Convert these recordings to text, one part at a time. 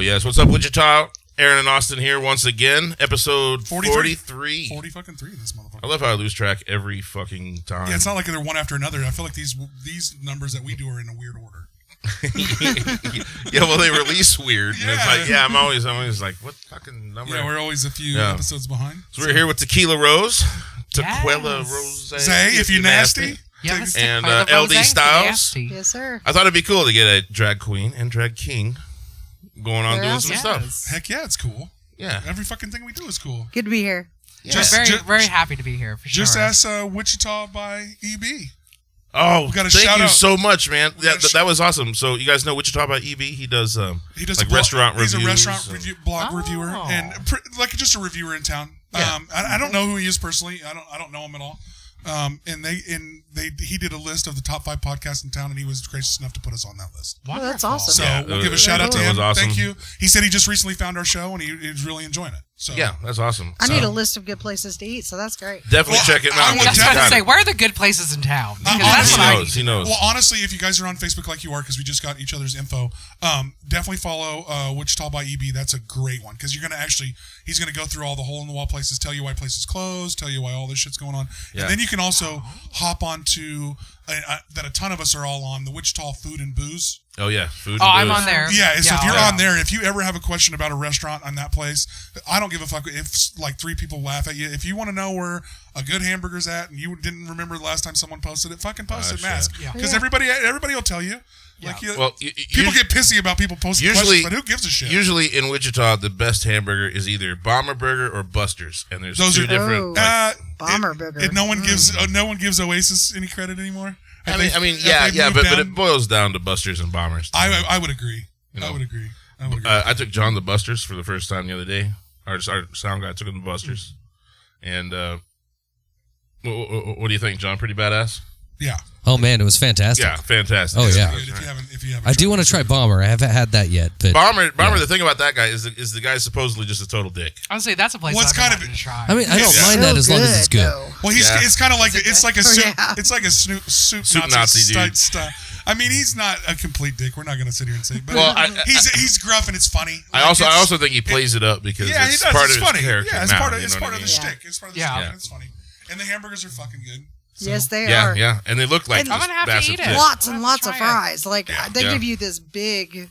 yes. What's up, Wichita? Aaron and Austin here once again. Episode 43. 40 fucking 3, this motherfucker. I love how I lose track every fucking time. Yeah, it's not like they're one after another. I feel like these numbers that we do are in a weird order. Yeah, well, they release weird. And it's like, I'm always like, what fucking number? Yeah, we're always a few episodes behind. So we're here with Taquella Roze. Taquella Roze. Say, if you're nasty. Yes. And LD Styles. Yes, sir. I thought it'd be cool to get a drag queen and drag king going on doing some stuff. Heck yeah, it's cool. Yeah. Every fucking thing we do is cool. Good to be here. Yeah. Very happy to be here, for sure. Just ask Wichita by EB. Oh, thank you so much, man. That was awesome. So you guys know Wichita by EB? He does like restaurant reviews. He's a restaurant blog reviewer and like just a reviewer in town. Yeah. I don't know who he is personally. I don't know him at all. He did a list of the top 5 podcasts in town, and he was gracious enough to put us on that list. Well, that's awesome. So we'll give a shout out to him. Awesome. Thank you. He said he just recently found our show, and he's really enjoying it. So yeah, that's awesome. I need a list of good places to eat, so that's great. Definitely check it out. I was about to say, where are the good places in town? Because that's what I need. He knows. Well, honestly, if you guys are on Facebook like you are, because we just got each other's info, definitely follow Wichita by EB. That's a great one, because he's going to go through all the hole-in-the-wall places, tell you why places closed, tell you why all this shit's going on. Yeah. And then you can also hop on to, that a ton of us are all on, the Wichita Food and Booze. Oh, yeah. Food and I'm booze. on there. Yeah, so if you're on there, if you ever have a question about a restaurant on that place, I don't give a fuck if like 3 people laugh at you. If you want to know where a good hamburger's at and you didn't remember the last time someone posted it, fucking post it, mask. Because everybody will tell you. Like people get pissy about people posting questions, but who gives a shit? Usually in Wichita, the best hamburger is either Bomber Burger or Buster's, and there's two different. Bomber Burger. No one gives Oasis any credit anymore. I mean, but it boils down to Buster's and Bombers. I would agree. I would agree. I took John to Buster's for the first time the other day. Our sound guy took him to Buster's, and what do you think, John? Pretty badass. Yeah. Oh man, it was fantastic. Yeah, fantastic. Oh yeah. If you haven't I do want to try Bomber. I haven't had that yet. But Bomber. The thing about that guy is the guy supposedly just a total dick. I would say that's a place I've been wanting to try. I mean, I don't mind that as long as it's good. Well, it's kind of like it's like a soup Nazi dude. I mean, he's not a complete dick. We're not going to sit here and say, but he's gruff and it's funny. I also think he plays it up because it's part of his character. Yeah, it's now, part of the shtick. It's part of the shtick. Yeah. And it's funny. And the hamburgers are fucking good. So. Yes, they are. Yeah, and they look like I'm gonna have to eat it. Lots and lots of fries. Like they give you this big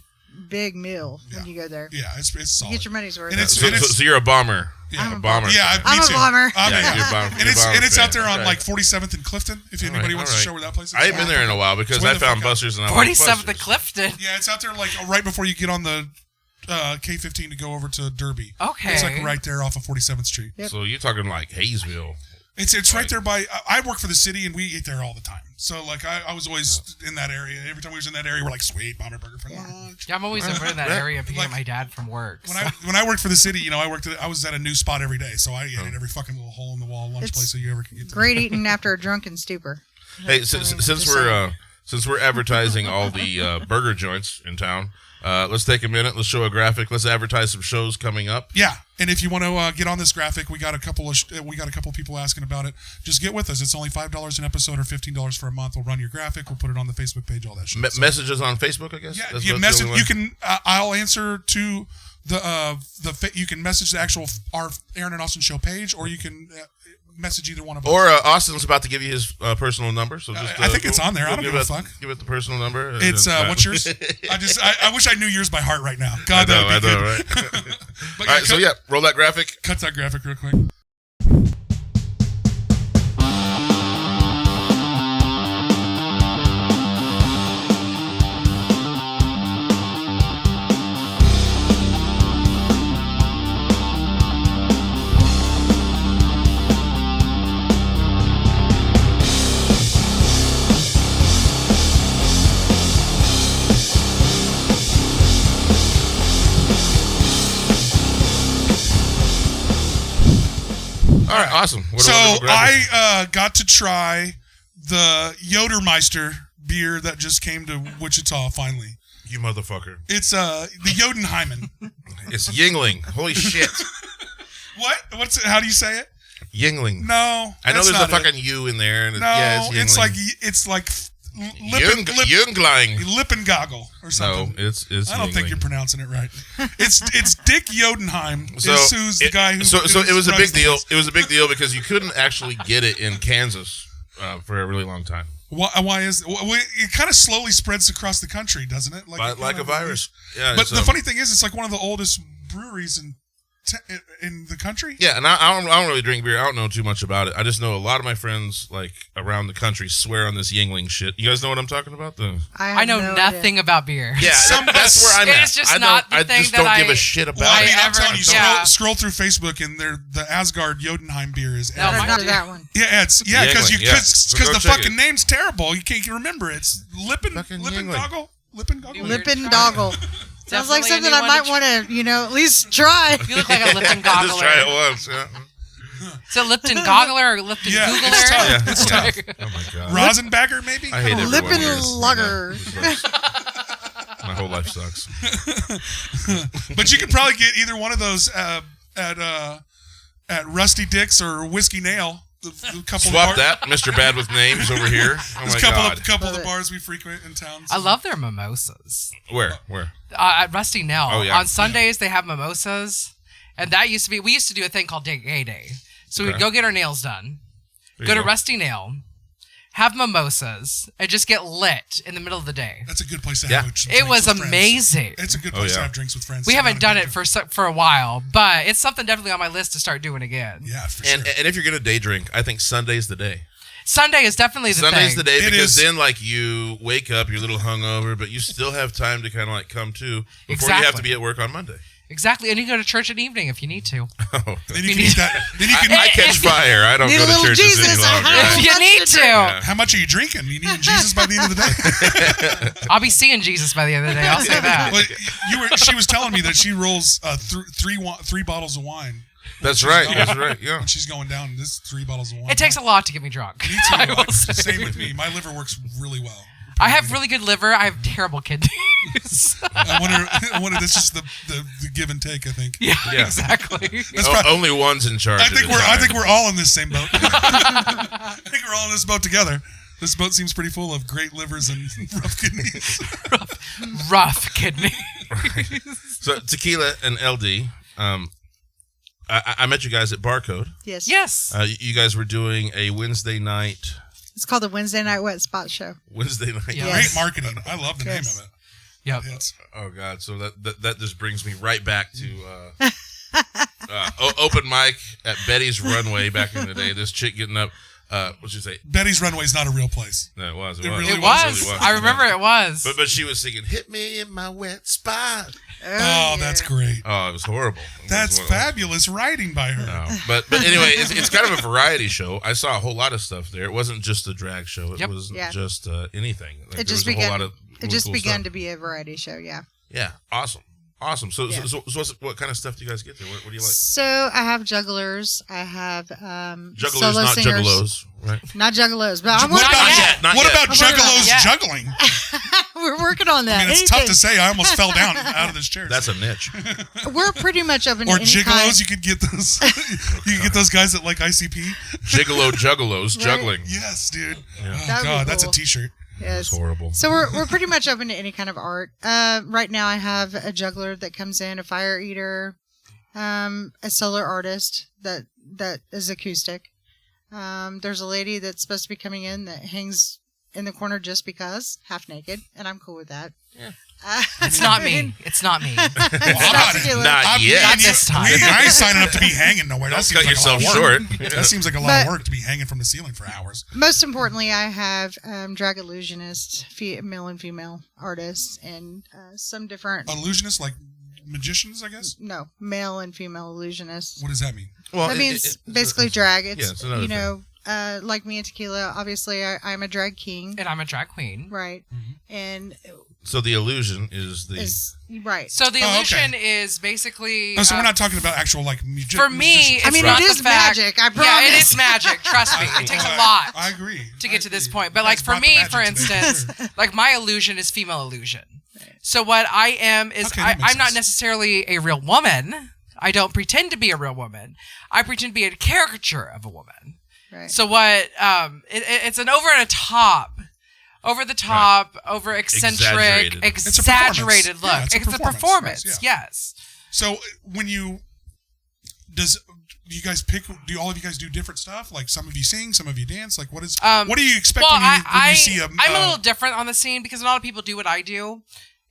meal when you go there. Yeah, it's solid. You get your money's worth. So you're a bomber. Yeah, I'm a bomber. Yeah, I'm a bomber. You're a bomber. And it's out there on like 47th and Clifton. If anybody wants to show where that place is. I ain't been there in a while because I found Buster's and I 47th and Clifton. Yeah, it's out there like right before you get on the K15 to go over to Derby. Okay, it's like right there off of 47th Street. Yep. So you're talking like Hayesville. It's right there by. I work for the city, and we eat there all the time. So like I was always in that area. Every time we was in that area, we're like, sweet Bomber Burger for lunch. Yeah, I'm always over in that area picking up my dad from work. When I worked for the city, I was at a new spot every day, so I ate at every fucking little hole in the wall lunch place that you ever can get to. Great eating after a drunken stupor. Hey, since we're advertising all the burger joints in town, let's take a minute. Let's show a graphic. Let's advertise some shows coming up. Yeah, and if you want to get on this graphic, we got a couple of people asking about it. Just get with us. It's only $5 an episode or $15 for a month. We'll run your graphic. We'll put it on the Facebook page. All that shit. Messages on Facebook, I guess. Yeah, message. You can. I'll answer to you can message the actual our Aaron and Austin show page, or you can. Message either one of us. Or Austin's about to give you his personal number, so just I think it's on there. I don't give a fuck. Give it the personal number. It's what's yours? I wish I knew yours by heart right now. God, that would be good. Right? All right, so roll that graphic. Cut that graphic real quick. All right, awesome. So I got to try the Yodermeister beer that just came to Wichita finally. You motherfucker. It's the Jotunheimen. It's Yingling. Holy shit. What? How do you say it? Yingling. No. I know there's a fucking U in there. And no, it's Yingling. it's like Lippengoggle or something. No, it's I don't think Yingling. you're pronouncing it right. It's Dick Jotunheim. Is who's the guy who? So it was a big runs the deal. place. It was a big deal because you couldn't actually get it in Kansas for a really long time. Why is it kind of slowly spreads across the country, doesn't it? Like a virus. Yeah. But the funny thing is, it's like one of the oldest breweries in the country. Yeah, and I don't really drink beer. I don't know too much about it. I just know a lot of my friends like around the country swear on this Yingling shit. You guys know what I'm talking about? I know nothing about beer. Yeah, that's where I'm at. It's just not the thing that don't give a shit about Well, I it. mean, I'm telling you, Yeah. scroll through Facebook and the Asgard Jotunheim beer is. No, None of that one. Yeah, because Yingling, yeah. So go the check fucking it. name's terrible. You can't remember it. It's Fucking Lippengoggle. Lippengoggle. Lippendoggle. Sounds like Definitely something I might anyone want to, at least try. You look like a Lipton Just try it goggler. once. Yeah. Is it Lipton goggler or Lipton Yeah, Googler? it's tough. Yeah. It's tough. Oh my god. Rosenbagger, maybe. I hate everyone here. Lippenlager. My whole life sucks. But you could probably get either one of those at Rusty Dick's or Whiskey Nail. The couple Swap of that, Mr. Bad with names over here. Oh There's my a couple god. of Love the it. bars we frequent in town. I love their mimosas. Where? At Rusty Nail. Oh, yeah. On Sundays, they have mimosas. And that used to be, we used to do a thing called Gay Day. So we'd Okay. go get our nails done, There go you to Rusty Nail, have mimosas, and just get lit in the middle of the day. That's a good place to Yeah. have It was with friends. amazing. It's a good Oh, place to yeah. have drinks with friends. We So haven't not a done big it for a while, but it's something definitely on my list to start doing again. Yeah, for sure. And if you're gonna day drink, I think Sunday's the day. Sunday is definitely the Sunday's thing. the day It because is. then like you wake up, you're a little hungover, but you still have time to kind of like come to before you have Exactly. to be at work on Monday. Exactly, and you can go to church at evening if you need to. Oh, then you can eat that. Then you can. I catch fire. I don't Need go a to little churches Jesus. any longer. I If you need to. Yeah. How much are you drinking? You need Jesus by the end of the day. I'll be seeing Jesus by the end of the day. I'll say that. But she was telling me that she rolls three bottles of wine. That's right. That's right. Yeah. When she's going down, this 3 bottles of wine. It takes a lot to get me drunk. Me I too. will say. Same with me. My liver works really well. I have really good liver. I have terrible kidneys. I wonder. That's just the give and take. I think. Yeah, Yeah. exactly. That's probably, Only one's in charge. I think at a we're all in this same boat. I think we're all in this boat together. This boat seems pretty full of great livers and rough kidneys. Rough kidney. So Tequila and LD. I met you guys at Barcode. Yes. Yes. You guys were doing a Wednesday night. It's called the Wednesday Night Wet Spot Show. Wednesday night. Yeah. Great marketing. I love the Yes. name of it. Yep. It's, Oh God! So that just brings me right back to open mic at Betty's Runway back in the day. This chick getting up. What'd you say? Betty's Runway's not a real place. No, it was. It really It was. was. really I remember it was. But she was singing "Hit Me in My Wet Spot." Oh, that's great. Oh, it was horrible. It That's was- fabulous writing by her. No. But anyway, it's kind of a variety show. I saw a whole lot of stuff there. It wasn't just a drag show. It Yep. wasn't Yeah. just anything. Like, It just there was a whole began. lot of It really just cool began stuff. to be a variety show. Yeah. Yeah, awesome. So, Yeah. so what kind of stuff do you guys get there? What do you like? So I have jugglers. I have Jugglers, solo not singers. juggalos, right? Not juggalos, but I'm What working, about, yet. Not what yet. about I'm working on juggalos it. Yeah. juggling? we're working on that. I mean, it's tough to Anything. say. I almost fell down out of this chair. That's a niche. We're pretty much open or to any gigolos. kind. You could get those. You could get those guys at like ICP. Gigolo juggalos Right. juggling. Yes, dude. Oh That'd be God, that's a cool. T-shirt. Yes. It's horrible. So we're pretty much open to any kind of art. Right now I have a juggler that comes in, a fire eater, a solar artist that is acoustic. There's a lady that's supposed to be coming in that hangs in the corner just because, half naked, and I'm cool with that. Yeah. It's not me. It's not me. Well, I'm not, Tequila. Not yet. Not this time. I ain't signing up to be hanging nowhere. That Don't seems cut like a lot yourself of work. short. That seems like a lot of But- work to be hanging from the ceiling for hours. Most importantly, I have drag illusionists, male and female artists, and some different Illusionists, like magicians, I guess. male and female illusionists. What does that mean? Well, That means basically drag. It's, yeah, it's another you know, like me and Tequila. Obviously, I'm a drag king, And I'm a drag queen. right? And So the illusion is the. is right. So the Oh, okay. illusion is basically. Oh, so we're not talking about actual like For me, musicians. it's mean, not it the is fact- magic, I Yeah, it promise. is magic. Trust me, it takes a lot I agree to I get to this agree. point. But You like guys for brought the me, magic for today, instance, sure. like my illusion is female illusion. So what I am is Okay, that makes I'm not sense. necessarily a real woman. I don't pretend to be a real woman. I pretend to be a caricature of a woman. Right. So what? It's an over and a top over the top, over eccentric, exaggerated look. Yeah, it's a performance. Yes. So when do you guys pick? Do all of you guys do different stuff? Like some of you sing, some of you dance. Like what do you expect when you see a? I'm a little different on the scene because a lot of people do what I do.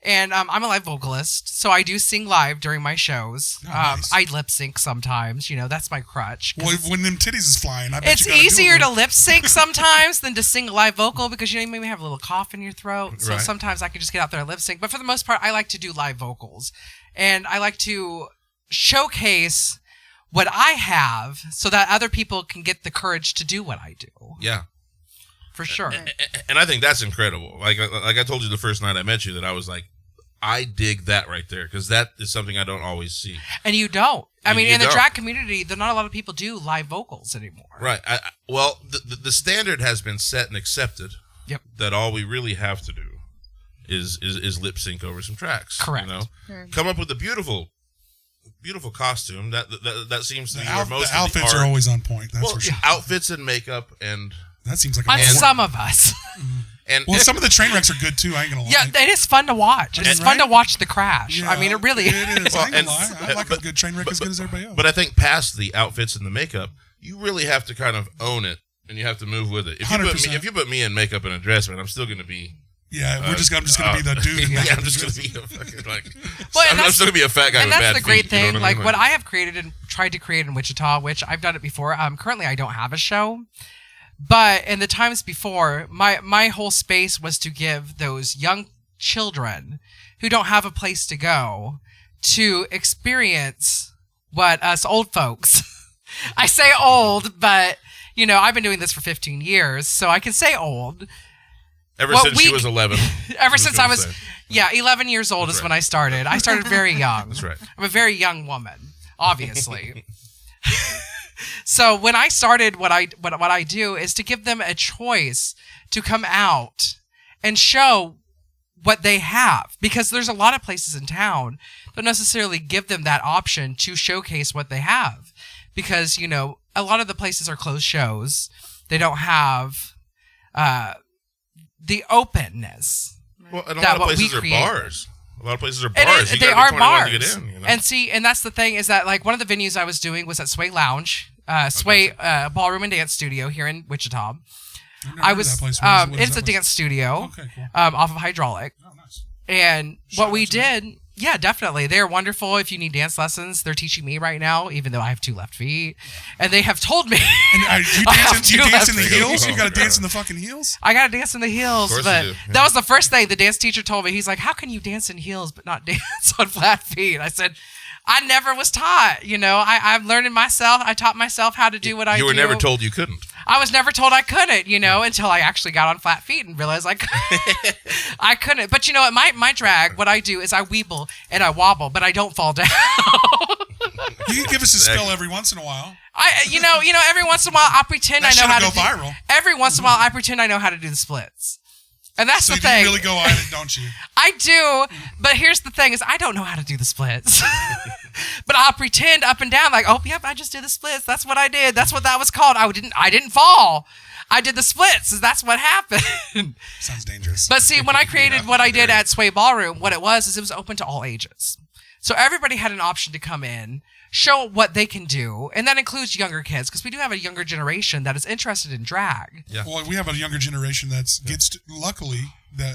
And I'm a live vocalist, so I do sing live during my shows. Oh, nice. I lip sync sometimes. That's my crutch. Well, when them titties is flying, I bet it's easier to lip sync sometimes than to sing a live vocal because you maybe have a little cough in your throat. So sometimes I can just get out there and lip sync. But for the most part, I like to do live vocals, and I like to showcase what I have so that other people can get the courage to do what I do. Yeah. For sure. And I think that's incredible. Like I told you the first night I met you that I was like, I dig that right there because that is something I don't always see. And you don't. I mean, in the drag community, not a lot of people do live vocals anymore. Right. Well, the standard has been set and accepted. Yep. That all we really have to do is lip sync over some tracks. Correct. Come up with a beautiful costume that seems to be where most the outfits are always on point. That's for sure. Outfits and makeup and. That seems like on some of us. And some of the train wrecks are good too. I ain't gonna lie. Yeah, it is fun to watch. It's fun to watch the crash. Yeah, I mean, it really is. I ain't gonna lie. I like a good train wreck as good as everybody else. But I think past the outfits and the makeup, you really have to kind of own it, and you have to move with it. If you put me in makeup and a dress, man, I'm still going to be. Yeah, I'm just gonna be the dude. Yeah, I'm just going to be a fucking I'm still going to be a fat guy. And with that's bad the great feet, thing. You know Like what I have created and tried to create in Wichita, which I've done it before. Currently, I don't have a show. But in the times before, my whole space was to give those young children who don't have a place to go to experience what us old folks, I say old, but, I've been doing this for 15 years, so I can say old. Ever since she was 11. Ever since I was, 11 years old is when I started. I started very young. That's right. I'm a very young woman, obviously. So when I started, what I do is to give them a choice to come out and show what they have, because there's a lot of places in town that don't necessarily give them that option to showcase what they have, because a lot of the places are closed shows. They don't have the openness. Well, and a lot of places are bars. A lot of places are bars. They are bars. To get in, And that's the thing is that like one of the venues I was doing was at Sway Lounge, Ballroom and Dance Studio here in Wichita. It's a dance studio. Okay, cool. Off of Hydraulic. Oh, nice. And what we did, yeah, definitely. They're wonderful. If you need dance lessons, they're teaching me right now, even though I have 2 left feet. And they have told me. And you dance in the heels? You got to dance in the fucking heels? I got to dance in the heels. Of course but you do. Yeah. that was the first thing the dance teacher told me. He's like, how can you dance in heels but not dance on flat feet? I said, I never was taught. I'm learning myself. I taught myself how to do what I do. You were never told you couldn't. I was never told I couldn't, until I actually got on flat feet and realized I couldn't. But my drag, what I do is I weeble and I wobble, but I don't fall down. You can give us a spell every once in a while. Every once in a while I pretend I know how to go viral. Every once in a while I pretend I know how to do the splits. And that's the thing. So you really go at it, don't you? I do, but here's the thing is I don't know how to do the splits. But I'll pretend up and down like, oh, yep, I just did the splits. That's what I did. That's what that was called. I didn't fall. I did the splits. That's what happened. Sounds dangerous. But see, when I created what I did at Sway Ballroom, what it was open to all ages. So everybody had an option to come in, show what they can do, and that includes younger kids, because we do have a younger generation that is interested in drag. Yeah. Well, we have a younger generation luckily, that,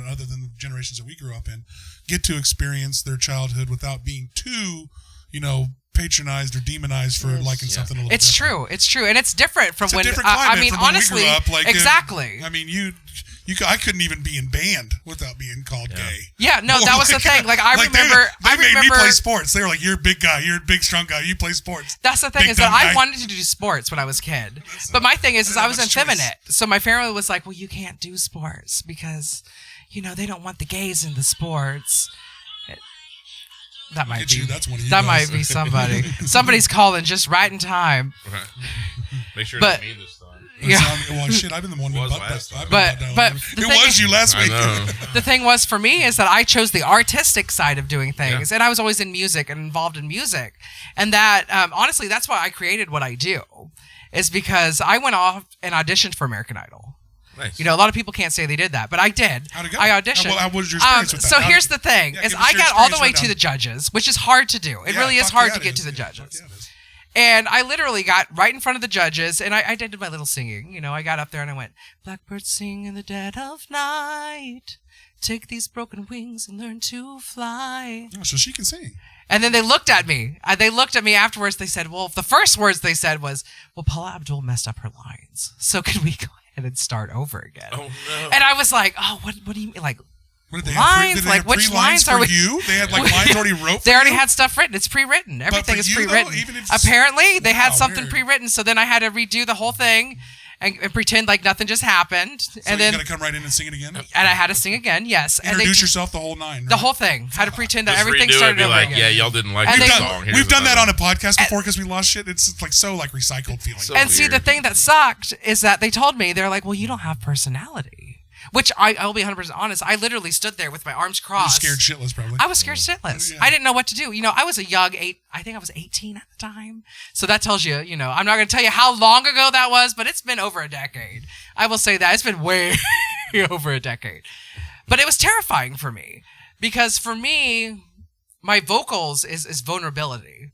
other than the generations that we grew up in, get to experience their childhood without being too, patronized or demonized for liking something a little different. It's true. And it's different from it's when, a different climate I mean, from when honestly, we grew up. Like, exactly. I mean, I couldn't even be in band without being called gay. Yeah, no, that was the thing. Like, I remember. They made me play sports. They were like, "You're a big guy. You're a big, strong guy. You play sports." That's the thing is that I wanted to do sports when I was a kid. But my thing is I was effeminate. So my family was like, "Well, you can't do sports because, they don't want the gays in the sports." That might be. That's one of you that guys. might be somebody. Somebody's calling just right in time. Right. Make sure it's me this time. Yeah. Well, shit, I've been the one who butt last that. time. But it was you last week. The thing was for me is that I chose the artistic side of doing things, and I was always in music and involved in music, and that honestly, that's why I created what I do, is because I went off and auditioned for American Idol. Nice. You know, a lot of people can't say they did that, but I did. How'd it go? I auditioned. Well, what was your experience with that? So here's the thing: Yeah, is give us I your got all the experience way right to now. the judges, which is hard to do. It really is hard to get to the judges. And I literally got right in front of the judges, and I did my little singing. You know, I got up there and I went, "Blackbird sing in the dead of night. Take these broken wings and learn to fly." Oh, so she can sing. And then they looked at me. They looked at me afterwards. They said, well, the first words they said was, well, Paula Abdul messed up her lines. So can we go ahead and start over again? Oh, no. And I was like, oh, what do you mean? Like, What did they lines? Have Like, have which lines for are we? you? They had like lines already wrote for They already you? had stuff written. It's pre-written. Everything for is you, though, pre-written. even if- Apparently, they had Wow, something weird. pre-written. So then I had to redo the whole thing and pretend like nothing just happened. So and you then gotta come right in and sing it again? and I had to sing again. Yes. And Introduce yourself, the whole nine. Right? the whole thing. Had to pretend that Just everything redo it, started be over like, again. yeah, y'all didn't like And this they- song. We've done that on a podcast before because we lost shit. It's like so like recycled feeling. So- And see, weird. the thing that sucked is that they told me, they're like, well, you don't have personality. Which I'll be 100% honest. I literally stood there with my arms You're crossed. scared shitless, probably. I was scared shitless. Yeah. I didn't know what to do. You know, I was a young I think I was 18 at the time. So that tells you, you know, I'm not going to tell you how long ago that was, but it's been over a decade. I will say that. It's been way over a decade. But it was terrifying for me because for me, my vocals is vulnerability.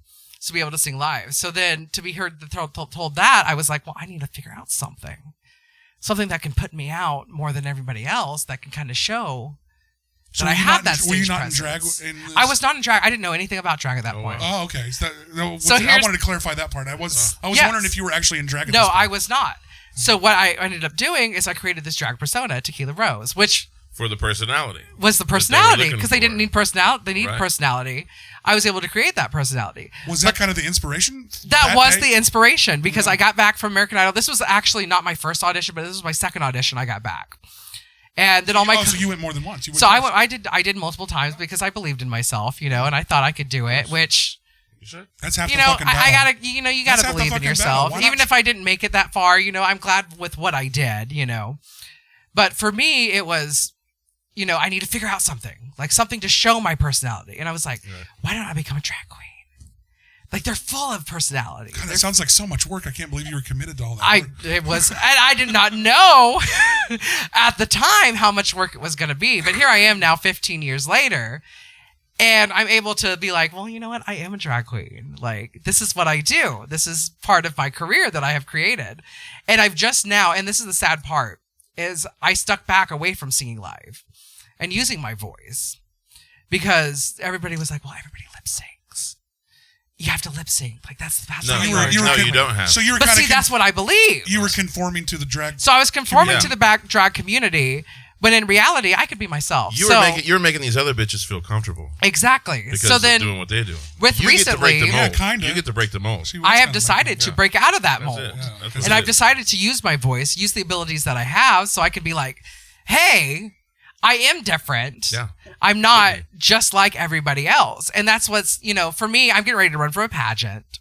To be able to sing live. So then to be told that, I was like, well, I need to figure out something that can put me out more than everybody else, that can kind of show So that I were you have not that in- Were you stage not in drag? presence. In this? I was not in drag. I didn't know anything about drag at that Oh, point. wow. Oh, okay. So I here's- wanted to clarify that part. I was Yes. wondering if you were actually in drag. At No, this point. I was not. So what I ended up doing is I created this drag persona, Taquella Roze, which For the personality. was the they were personality looking because they didn't for. need personality. They need Right. personality. I was able to create that personality. Was that kind of the inspiration? That was day? the inspiration because I got back from American Idol. This was actually not my first audition, but this was my second audition I got back. And then all my so you went more than once. You went so twice. I did multiple times because I believed in myself, you know, and I thought I could do it, which You should. That's half you the know, fucking battle. I gotta, you know, you gotta That's half the believe in fucking yourself. battle. Why Even not? if I didn't make it that far, you know, I'm glad with what I did, you know. But for me, it was, you know, I need to figure out something, like something to show my personality. And I was like, why don't I become a drag queen? Like they're full of personality. God, They're that sounds like so much work. I can't believe you were committed to all that. work. it was, and I did not know at the time how much work it was going to be. But here I am now 15 years later, and I'm able to be like, well, you know what? I am a drag queen. Like, this is what I do. This is part of my career that I have created. And I've just now, and this is the sad part, is I stuck back away from singing live and using my voice because everybody was like, well, everybody lip syncs. You have to lip sync. Like, that's No, how you, it works. you don't have. So you were But kind see, of that's what I believe. you were conforming to the drag. So I was conforming Yeah. to the drag community, when in reality, I could be myself. you so, were making these other bitches feel comfortable exactly. because So of then, doing what they do. with you get to break the recently- mold. Yeah, kinda. You get to break the mold. See, what's I have kinda decided to Yeah. break out of that That's mold. it. That's And it. I've decided to use my voice, use the abilities that I have, so I could be like, hey, I am different. Yeah. I'm not just like everybody else. And that's what's, you know, for me, I'm getting ready to run for a pageant,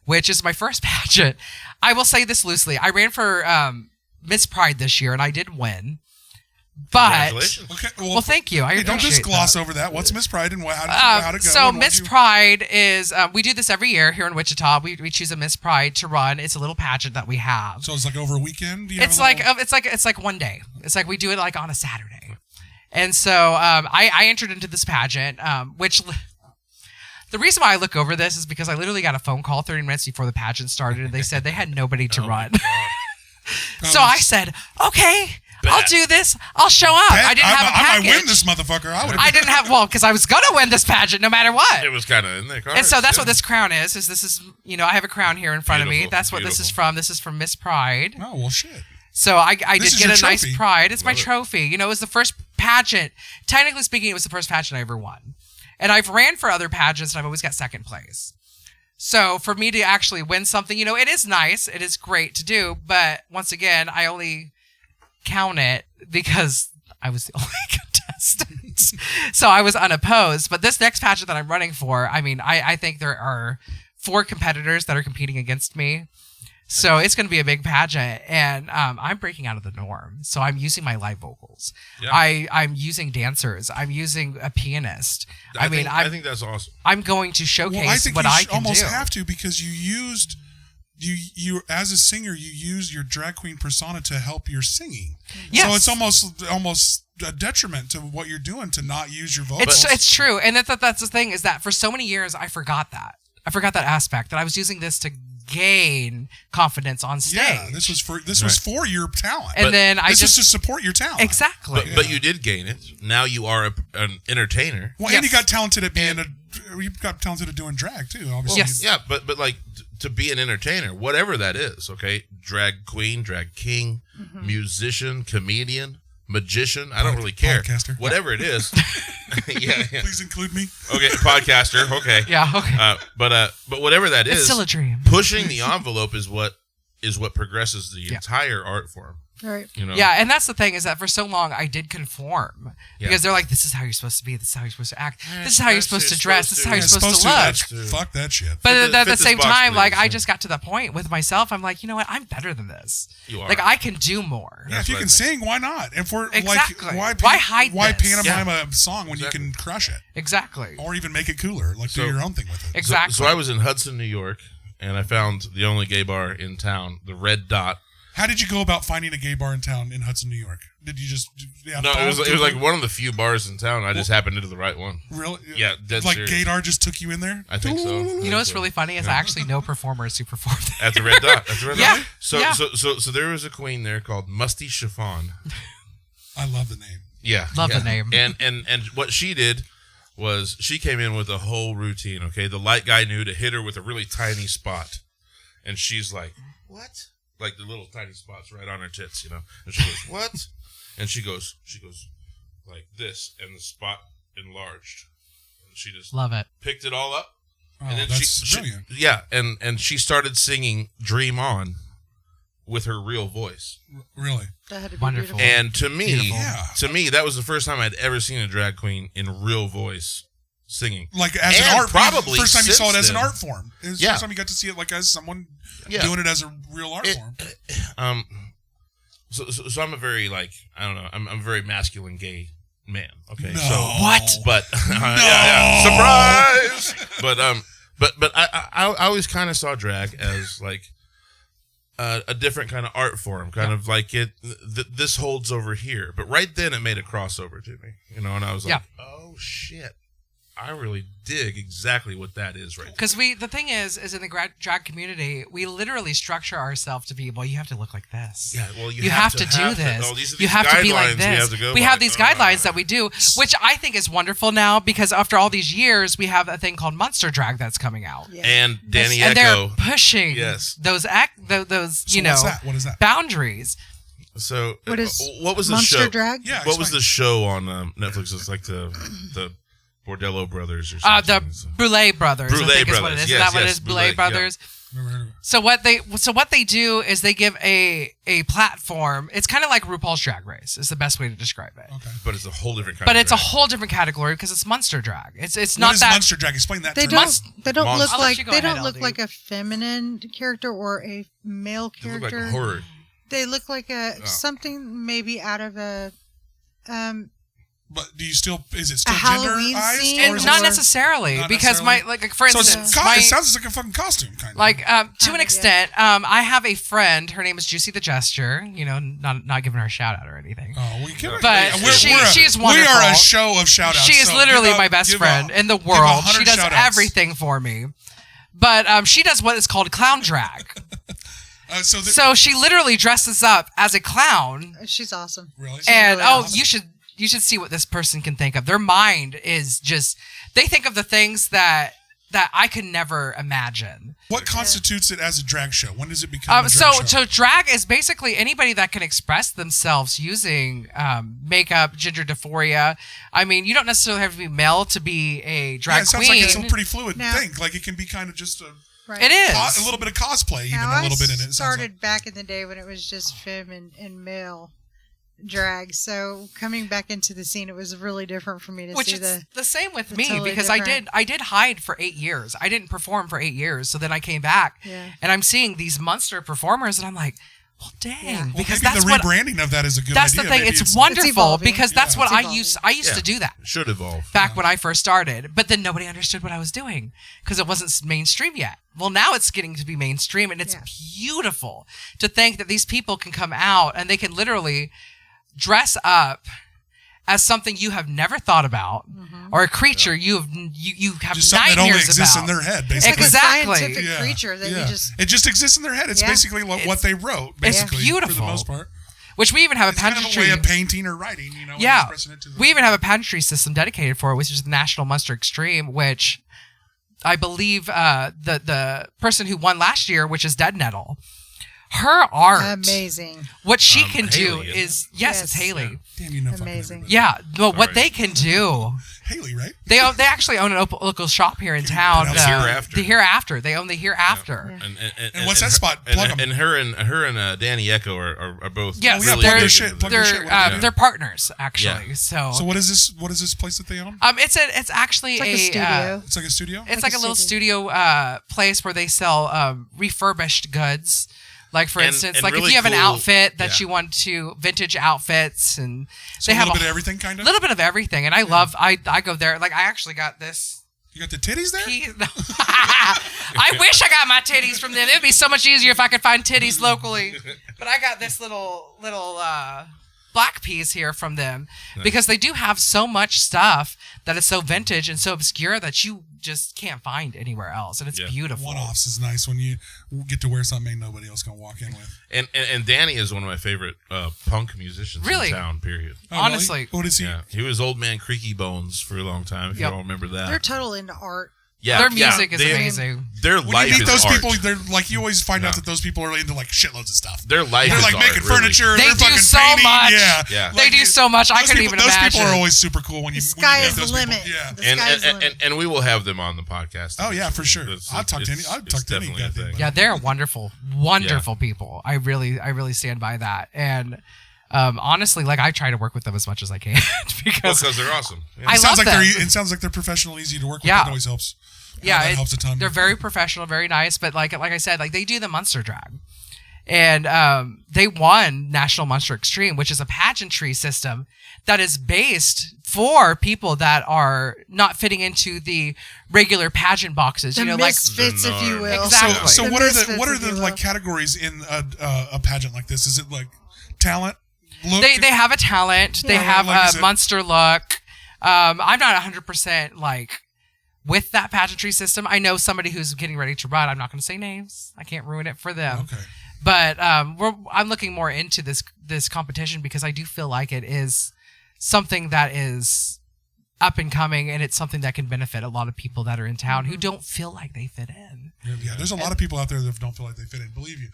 which is my first pageant. I will say this loosely. I ran for Miss Pride this year, and I did win. But, Congratulations. Okay, well, thank you. I Hey, don't just appreciate gloss that. over that. What's Miss Pride and how'd it go? So And what'd Miss you- Pride is we do this every year here in Wichita. We choose a Miss Pride to run. It's a little pageant that we have. So it's like over a weekend. Do you have It's a like little- it's like one day. It's like we do it like on a Saturday. And so I entered into this pageant, which the reason why I look over this is because I literally got a phone call 30 minutes before the pageant started, and they said they had nobody to run. So I said, okay, I'll do this. I'll show up. I didn't have a I package. might win this motherfucker. I didn't have, well, because I was going to win this pageant no matter what. It was kind of in there. And so that's what this crown is this is, you know, I have a crown here in front of me. Beautiful, That's what this is beautiful. from. This is from Miss Pride. Oh well, shit. So I This did is get your a nice trophy. pride. It's my Love it. trophy. You know, it was the first pageant. Technically speaking, it was the first pageant I ever won. And I've ran for other pageants, and I've always got second place. So for me to actually win something, you know, it is nice. It is great to do. But once again, I only count it because I was the only contestant. So I was unopposed. But this next pageant that I'm running for, I mean, I think there are 4 competitors that are competing against me. So it's going to be a big pageant, and I'm breaking out of the norm. So I'm using my live vocals. Yeah. I'm using dancers. I'm using a pianist. I think that's awesome. I'm going to showcase Well, I think what you I should can almost do. have to because you used you as a singer, you use your drag queen persona to help your singing. Yes. So it's almost a detriment to what you're doing to not use your vocals. It's true, and that's the thing is that for so many years I forgot that aspect that I was using this to gain confidence on stage. Yeah, this was for your talent, and then this was to support your talent. Exactly. But you did gain it. Now you are an entertainer. Well, and you got talented at being you got talented at doing drag too. Obviously, yes. Yeah, but like to be an entertainer, whatever that is, okay, drag queen, drag king, musician, comedian, magician, I don't really care. Podcaster. Whatever it is. yeah. Please include me. Okay, podcaster. Okay. Yeah. Okay. But whatever that is, it's still a dream. pushing the envelope is what progresses the entire art form. Right. You know? Yeah, and that's the thing is that for so long I did conform because they're like, this is how you're supposed to be, this is how you're supposed to act, this is how you're supposed to dress, this is how you're supposed to look. Fuck that shit. But at the this same box, time, like please. I just got to that point with myself. I'm like, you know what? I'm better than this. You are. Like I can do more. Yeah, if you what can I sing, why not? If we're Exactly. like, Why hide Why this? pantomime a song when you can crush it, Exactly. or even make it cooler? Like do your own thing with it. Exactly. So I was in Hudson, New York, and I found the only gay bar in town, the Red Dot. How did you go about finding a gay bar in town in Hudson, New York? Did you just No, it was like one of the few bars in town. I just happened into the right one. really? Yeah, dead like serious. Gaydar just took you in there? I think so. You know what's really funny is I actually know performers who perform there. At the Red Dot. At the Red Yeah, Dot. So, yeah. so there was a queen there called Musty Chiffon. I love the name. Yeah, Love yeah. the name. And what she did was she came in with a whole routine. Okay, the light guy knew to hit her with a really tiny spot, and she's like, "What?" Like the little tiny spots right on her tits, you know. And she goes, "What?" And she goes like this, and the spot enlarged. And she just Love it. picked it all up. Oh, And then that's brilliant. yeah, and she started singing "Dream On" with her real voice. Really? That had to be Wonderful. beautiful. And to me, Yeah. that was the first time I'd ever seen a drag queen in real voice singing. Like as And an art probably first time you saw it since as an then. art form. It was the Yeah. first time you got to see it like as someone Yeah. doing it as a real art form. So I'm a very I'm a very masculine gay man. Okay, No. so What? but yeah, surprise. But I always kind of saw drag as like a different kind of art form, kind of like this holds over here. But right then it made a crossover to me, you know, and I was like, oh shit, I really dig exactly what that is right there. Because the thing is in the drag community, we literally structure ourselves to be, well, you have to look like this. Yeah, well, you have to do this. oh, these are You these have to be like guidelines we this. have to go We by. have these guidelines that we do, which I think is wonderful now because after all these years, we have a thing called Monster Drag that's coming out. Yeah. And Danny And they're Echo. pushing Yes. those So what's that? What is that? boundaries. So What is what was the Monster show? Drag? Yeah. What was explain. the show on Netflix? It's like the Bordello Brothers or The something. Brulee Brothers. Brulee I think is what it Brothers. is. Yes, Is that what yes, it is? Brulee, Brulee yeah. Brothers. Never heard of it. So what they do is they give a platform. It's kind of like RuPaul's Drag Race. Is the best way to describe it. Okay. But it's a whole different kind But of it's a drag. whole different category because it's monster drag. It's What not is that. Monster Drag? Explain that. They term. don't I'll look let like you go they ahead, don't look LD. like a feminine character or a male They look character. like horror. They look like something maybe out of a But do you still? Is it still Halloween genderized? scene? Or is Not it, necessarily Not because necessarily? for so instance, it sounds like a fucking costume, kind of. like to an yeah. extent, I have a friend. Her name is Juicy the Jester. You know, not giving her a shout out or anything. Oh, well, you can't. But she's We wonderful. are a show of shout outs. She is literally my best friend in the world. She does everything for me. But she does what is called clown drag. So she literally dresses up as a clown. she's awesome. Really? She's And really awesome. you should see what this person can think of. Their mind is just they think of the things that I could never imagine. What constitutes it as a drag show? When does it become a drag show? So drag is basically anybody that can express themselves using makeup, gender dysphoria. I mean, you don't necessarily have to be male to be a drag it sounds queen. like it's a pretty fluid Now- thing. Like it can be kind of just Right. It is. a little bit of cosplay, even Now, a little bit in it. It sounds started like. back in the day when it was just femme and male drag. So coming back into the scene, it was really different for me to Which see is the same with me totally because different. I did hide for 8 years. I didn't perform for 8 years. So then I came back Yeah. and I'm seeing these monster performers and I'm like, Well, dang, Yeah. Well, because maybe that's the what. rebranding of that is a good That's idea. the thing. Maybe It's wonderful evolving. because that's Yeah. what It's I evolving. used. I used to do that Should evolve. back when I first started, but then nobody understood what I was doing because it wasn't mainstream yet. Well, now it's getting to be mainstream, and it's beautiful to think that these people can come out and they can literally dress up as something you have never thought about, or a creature you have just something that only nightmares exists about. in their head, It's basically. like Exactly. a scientific creature that you just. It just exists in their head. It's Yeah. basically what they wrote, basically. It's beautiful. For the most part. Which we even have It's a kind pageantry. of a way of painting or writing, you know. and Yeah, expressing it to the- we even have a pageantry system dedicated for it, which is the National Monster Extreme, which I believe the person who won last year, which is Dead Nettle, her art, Amazing. what she can do Haley, is isn't Yes. it's Haley. Damn, you know, Amazing. Yeah, but what Sorry. they can do, Haley, right? they actually own a local shop here in town. The Hereafter. The Hereafter. They own the Hereafter. And what's that spot? And, Plug 'em. and her and Danny Echo are both. Yes, yeah, really plug big their into shit, the- plug their shit. They're partners actually. Yeah. So what is this? What is this place that they own? It's actually It's like a studio. It's like a studio. It's Like like a a little studio place where they sell refurbished goods. Like for And- instance, and like really if you have an cool- outfit that yeah. you want to vintage outfits, and So they a have little bit of everything, kind a of. little bit of everything. And I love I go there. Like I actually got this. You got the titties there. No. I wish I got my titties from them. It would be so much easier if I could find titties locally. But I got this little black piece here from them because they do have so much stuff that is so vintage and so obscure that you just can't find anywhere else, and it's beautiful. One-offs is nice when you get to wear something nobody else can walk in with. And Danny is one of my favorite punk musicians Really? in town. Period. Oh, really? Honestly. What is he? Yeah, he was Old Man Creaky Bones for a long time. If Yep. you all remember that. They're total into art. Yeah, Their music is they- amazing. Their When life you meet is those art. people, they're like you always find Yeah. out that those people are into like shitloads of stuff. Their life They're is like art, making really. furniture. They they're do fucking so painting. much. Yeah, Yeah. They do so much. I those couldn't people, even those imagine. people are always super cool when you. The when sky you is meet the those people. limit. Yeah. The sky is the limit. And we will have them on the podcast. Oh yeah, for sure. I'll talk to any. I'll talk to any definitely a goddamn. thing. buddy. Yeah, they're wonderful, wonderful people. I really stand by that. And honestly, like I try to work with them as much as I can because Because they're awesome. Yeah. I It sounds love like them. it sounds like they're professional, and easy to work with. Yeah. That always helps. Yeah, that helps a ton. They're very professional, very nice. But like I said, like they do the Monster Drag, and they won National Monster Extreme, which is a pageantry system that is based for people that are not fitting into the regular pageant boxes. The you know, misfits, if you will. Exactly. So The what are misfits, the if you will. like categories in a pageant like this? Is it like talent? Look? they have a talent. They Yeah. have Like, is a it- monster look. I'm not 100% like with that pageantry system. I know somebody who's getting ready to run. I'm not going to say names. I can't ruin it for them. Okay. But I'm looking more into this competition because I do feel like it is something that is up and coming, and it's something that can benefit a lot of people that are in town who don't feel like they fit in. Yeah, there's a lot of people out there that don't feel like they fit in. Believe you,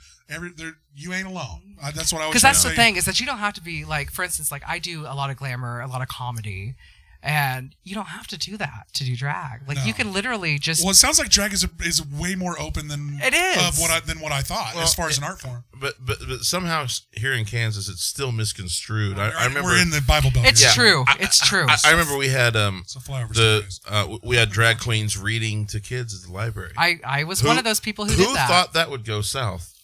you ain't alone. That's what I was. Because that's the thing is that you don't have to be like, for instance, like I do a lot of glamour, a lot of comedy, and you don't have to do that to do drag. Like No. you can literally just. Well, it sounds like drag is way more open than It is. than what I thought Well, as far as an art form. But somehow here in Kansas, it's still misconstrued. I remember we're in the Bible Belt. It's here. true. It's true. I remember we had It's a flyover. series. we had drag queens reading to kids at the library. I was one of those people who who did that. thought that would go south,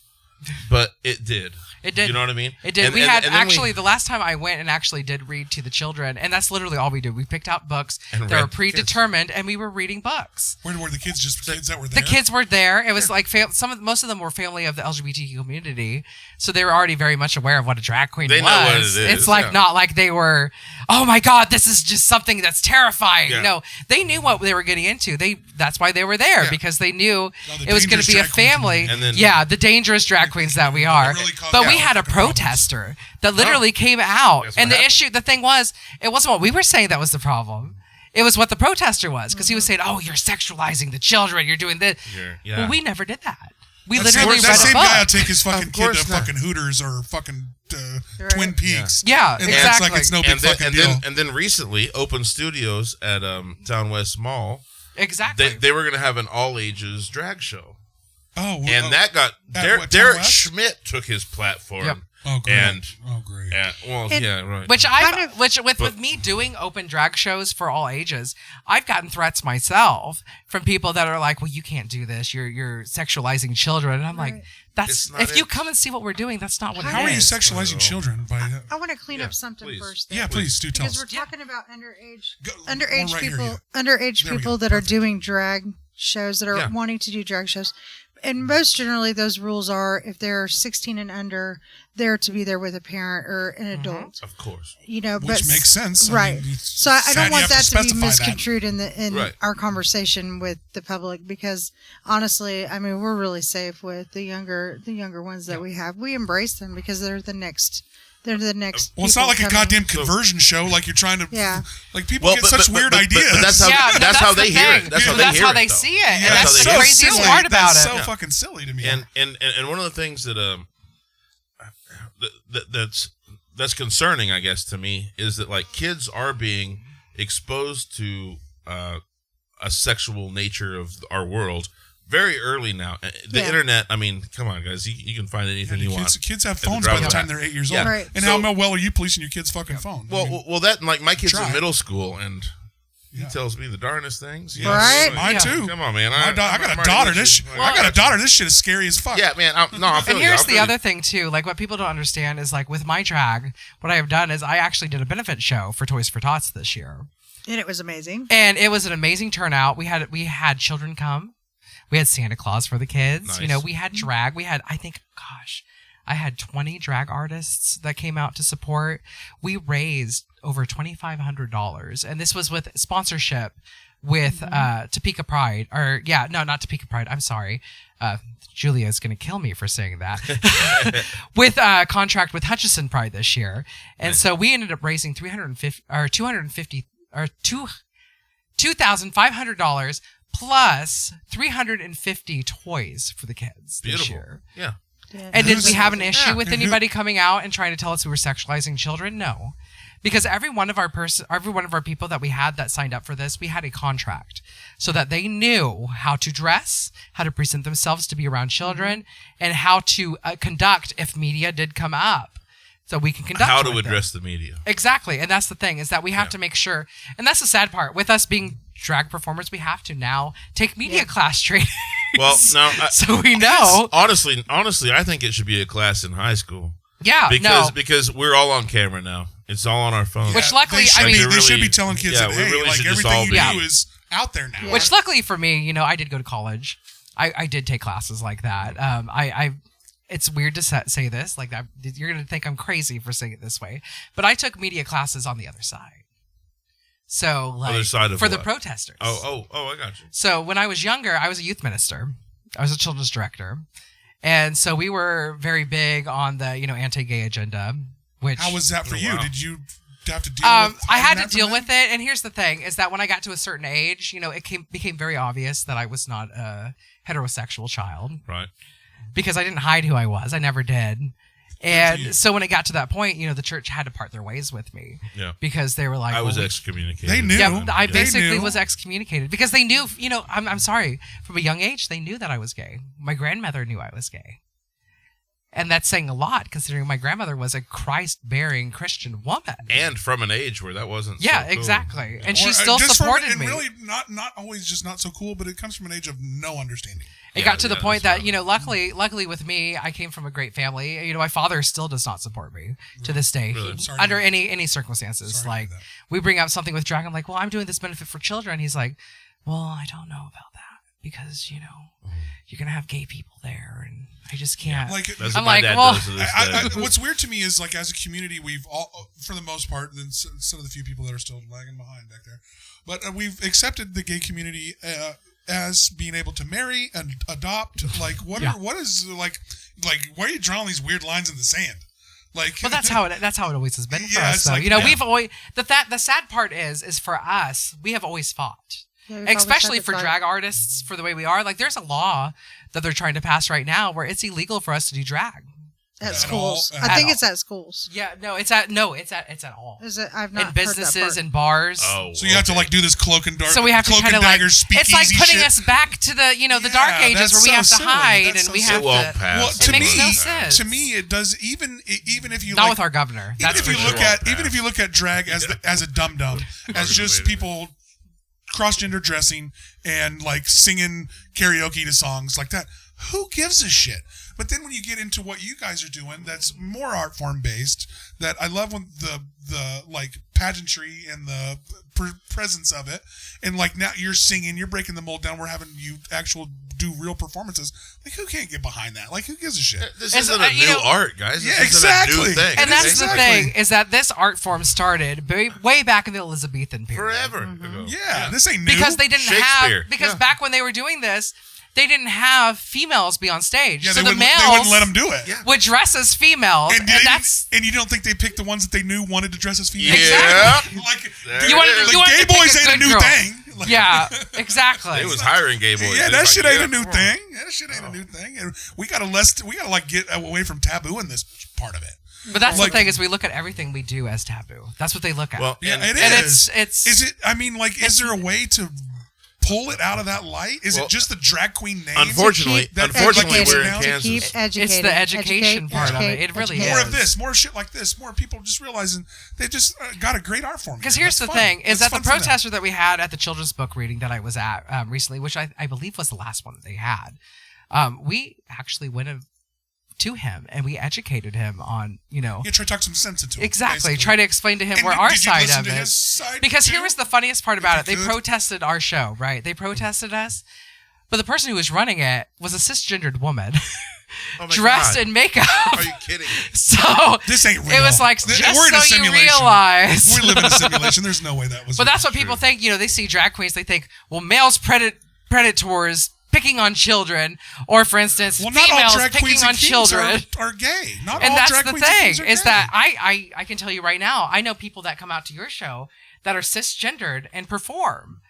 but it did. It did. You know what I mean? It did. And- We and- had and then actually the last time I went and actually did read to the children, and that's literally all we did. We picked out books And that read were to predetermined, and we were reading books. Where were the kids? Just kids that were there. The kids were there. It was like most of them were family of the LGBTQ community, so they were already very much aware of what a drag queen They was. know what it is, It's like yeah. not like they were, oh my god, this is just something that's terrifying. Yeah. No, they knew what they were getting into. That's why they were there Yeah. because they knew Oh, the it was going dangerous to be a drag queen family. community. And then- The dangerous drag queens that we are. really caused But a we lot had a of fucking problems. protester that literally came out, That's what and the happened. the thing was, it wasn't what we were saying that was the problem. It was what the protester was because he was saying, "Oh, you're sexualizing the children. You're doing this." Yeah. Well, we never did that. We That literally same, read that a same book. guy will take his fucking Of kid course to not. fucking Hooters or fucking Right. Twin Peaks. Yeah, and exactly. It's like it's no big fucking deal. And then recently, Open Studios at Town West Mall, Exactly. they were going to have an all ages drag show, Oh, well, and that got what, Derek West? Schmidt took his platform. Yep. Oh, great. And great. Right. Which Kind of- with me doing open drag shows for all ages, I've gotten threats myself from people that are like, "Well, you can't do this. You're sexualizing children." And I'm like, It's "That's not if you it. come and see what we're doing, that's not what How it are you is." sexualizing children? I want to clean Yeah, up something please. first. Yeah, please do tell Because us. we're talking about underage One right here, people, yeah. underage There we people go. that are Perfect. doing drag shows that are Yeah. wanting to do drag shows. And most generally, those rules are if they're 16 and under, they're to be there with a parent or an adult. Of course. You know, Which but makes sense. I right? mean, it's So I sad don't you want have that to be specify that. misconstrued in Right. our conversation with the public, because honestly, I mean, we're really safe with the younger ones that we have. We embrace them because they're the next. They're the next. Well, it's not like a people coming. goddamn conversion show. Like you're trying to. Yeah. Like people get such weird ideas. But that's how Yeah, that's how they the hear thing. it. That's how But they that's hear how it, they though. see it, Yeah, and that's how the they hear it. craziest silly. part about That's it. so Yeah. fucking silly to me. And one of the things that's concerning, I guess, to me is that like kids are being exposed to a sexual nature of our world very early now. The Yeah. internet, I mean, come on, guys, you can find anything you want. Kids have the phones by the driver's time license. they're 8 years Yeah. old. Right. And So- how well are you policing your kid's fucking phone? I mean, Well, that like my kid's Try. in middle school and Yeah. he tells me the darnest things. yes. Right? Mine Yeah. too. Come on, man. I got I'm a already daughter. with This you. I got a daughter. This shit is scary as fuck. Yeah, man. I feel And you. here's I feel the you. other thing too, like what people don't understand is like with my drag, what I have done is I actually did a benefit show for Toys for Tots this year, And it was amazing. and it was an amazing turnout. We had children come, we had Santa Claus for the kids. Nice. You know, we had drag. We had I had 20 drag artists that came out to support. We raised over $2,500, and this was with sponsorship with Topeka Pride, not Topeka Pride. I'm sorry. Julia is going to kill me for saying that. With a contract with Hutchison Pride this year, and so we ended up raising $2,500 plus 350 toys for the kids this Beautiful. year. Yeah. And did we have an issue Yeah. with anybody coming out and trying to tell us we were sexualizing children? No. Because every one of our people that we had that signed up for this, we had a contract so that they knew how to dress, how to present themselves to be around children, and how to conduct if media did come up. So we can conduct How to with them. address the media. Exactly. And that's the thing, is that we have to make sure, and that's the sad part, with us being drag performers, we have to now take media class training. Well, no, so we know. honestly, I think it should be a class in high school. Yeah, Because we're all on camera now. It's all on our phone. Which luckily, they should, I mean- they should really- be telling kids yeah, that, we hey, really like should just everything all you be- do is out there now. Which luckily for me, you know, I did go to college. I did take classes like that. It's weird to say this, like that. You're going to think I'm crazy for saying it this way, but I took media classes on the other side. So, like, Other side of for the what? protesters. Oh, I got you. So when I was younger, I was a youth minister. I was a children's director, and so we were very big on the anti-gay agenda. Which How was that for you? wow. Did you have to deal with I had that to deal from with it, and here's the thing: is that when I got to a certain age, it became very obvious that I was not a heterosexual child Right. because I didn't hide who I was. I never did. And so when it got to that point, the church had to part their ways with me. Yeah. Because they were like, I was well, excommunicated. They knew. yeah, I They basically knew. was excommunicated because they knew, I'm sorry, from a young age, they knew that I was gay. My grandmother knew I was gay. And that's saying a lot, considering my grandmother was a Christ-bearing Christian woman. And from an age where that wasn't Yeah, so cool. exactly. And Or, she still just from- supported and me. really not always just not so cool, but it comes from an age of no understanding. It got to the point that, that's luckily with me, I came from a great family. My father still does not support me to this day. Really? Sorry to Under hear any circumstances. Sorry to Like, hear that. we bring up something with drag. I'm like, well, I'm doing this benefit for children. He's like, well, I don't know about that because, you're going to have gay people there and I just can't. Like That's I'm what my like, dad well- does to this day. what's weird to me is like as a community, we've all, for the most part, then some of the few people that are still lagging behind back there, but we've accepted the gay community as being able to marry and adopt. Like what is like why are you drawing these weird lines in the sand? Like, But that's how it always has been for Yeah, us, it's though. like- We've always the sad part is for us, we have always fought, Yeah, we've always especially had to for fight. drag artists, for the way we are. Like, there's a law that they're trying to pass right now where it's illegal for us to do drag. At At schools. all? I think At it's at schools. Yeah, no, it's at all. Is it? I've not In heard businesses that part. and bars. Oh, So you have to like do this cloak and dark. So we have to cloak kind and of like dagger it's like speakeasy putting shit. us back to the the dark Yeah, ages that's where we so have to silly. hide That's and we so have It won't to. pass. Well, It to makes me, no sense. to me, it does. Even if you Not like, with our governor. even That's if for you sure. look at even if you look at drag as a dum dum, as just people cross-gender dressing and like singing karaoke to songs like that, who gives a shit? But then when you get into what you guys are doing, that's more art form based. That I love when the like pageantry and the presence of it, and like now you're singing, you're breaking the mold down. We're having you do real performances. Like who can't get behind that? Like who gives a shit? This It's, isn't a you new know- art, guys. This Yeah, isn't a new exactly. thing. And that's Exactly. the thing is that this art form started way back in the Elizabethan period. forever ago. Yeah, this ain't new. Because they didn't have Shakespeare. back when they were doing this, they didn't have females be on stage. yeah, so they the wouldn't males let them do it. Yeah. would dress as females, and that's and you don't think they picked the ones that they knew wanted to dress as females? Yeah. Like, There dude, You wanted- like you wanted gay to pick boys a ain't a good new girl. thing. Like, yeah, exactly. It was hiring gay boys. yeah, It's that like, shit ain't yeah, a new come on. thing. That shit ain't a new thing. And we gotta like get away from taboo in this part of it. But that's Like- the thing is we look at everything we do as taboo. That's what they look at. Well, Yeah, and, it and is. it's Is it? I mean, like, is there a way to pull it out of that light? Is Well, it just the drag queen name? Unfortunately, that- unfortunately, educated we're in now? To Kansas. keep educating. It's the education part of it. It really More is. of this, more shit like this, more people just realizing they just got a great art form. Because here. here's the That's fun. thing: is That's that the fun for them. protester that we had at the children's book reading that I was at recently, which I believe was the last one that they had, we actually went to him and we educated him on Yeah, try to talk some sense into it. exactly, basically. try to explain to him And where did our you side listen of to it. his side Because too? here was the funniest part about it: they could. protested our show, right? They protested us, but the person who was running it was a cisgendered woman, Oh my dressed God. in makeup. Are you kidding me? So This ain't real. it was like We're in a just so you simulation. realize. We live in a simulation. There's no way that was. But that's what people think. They see drag queens. They think, well, males predators picking on children, or for instance, Well, not all females drag picking queens on and kings children. are gay. Not And all that's drag the queens and thing kings are is gay. that I can tell you right now, I know people that come out to your show that are cisgendered and perform.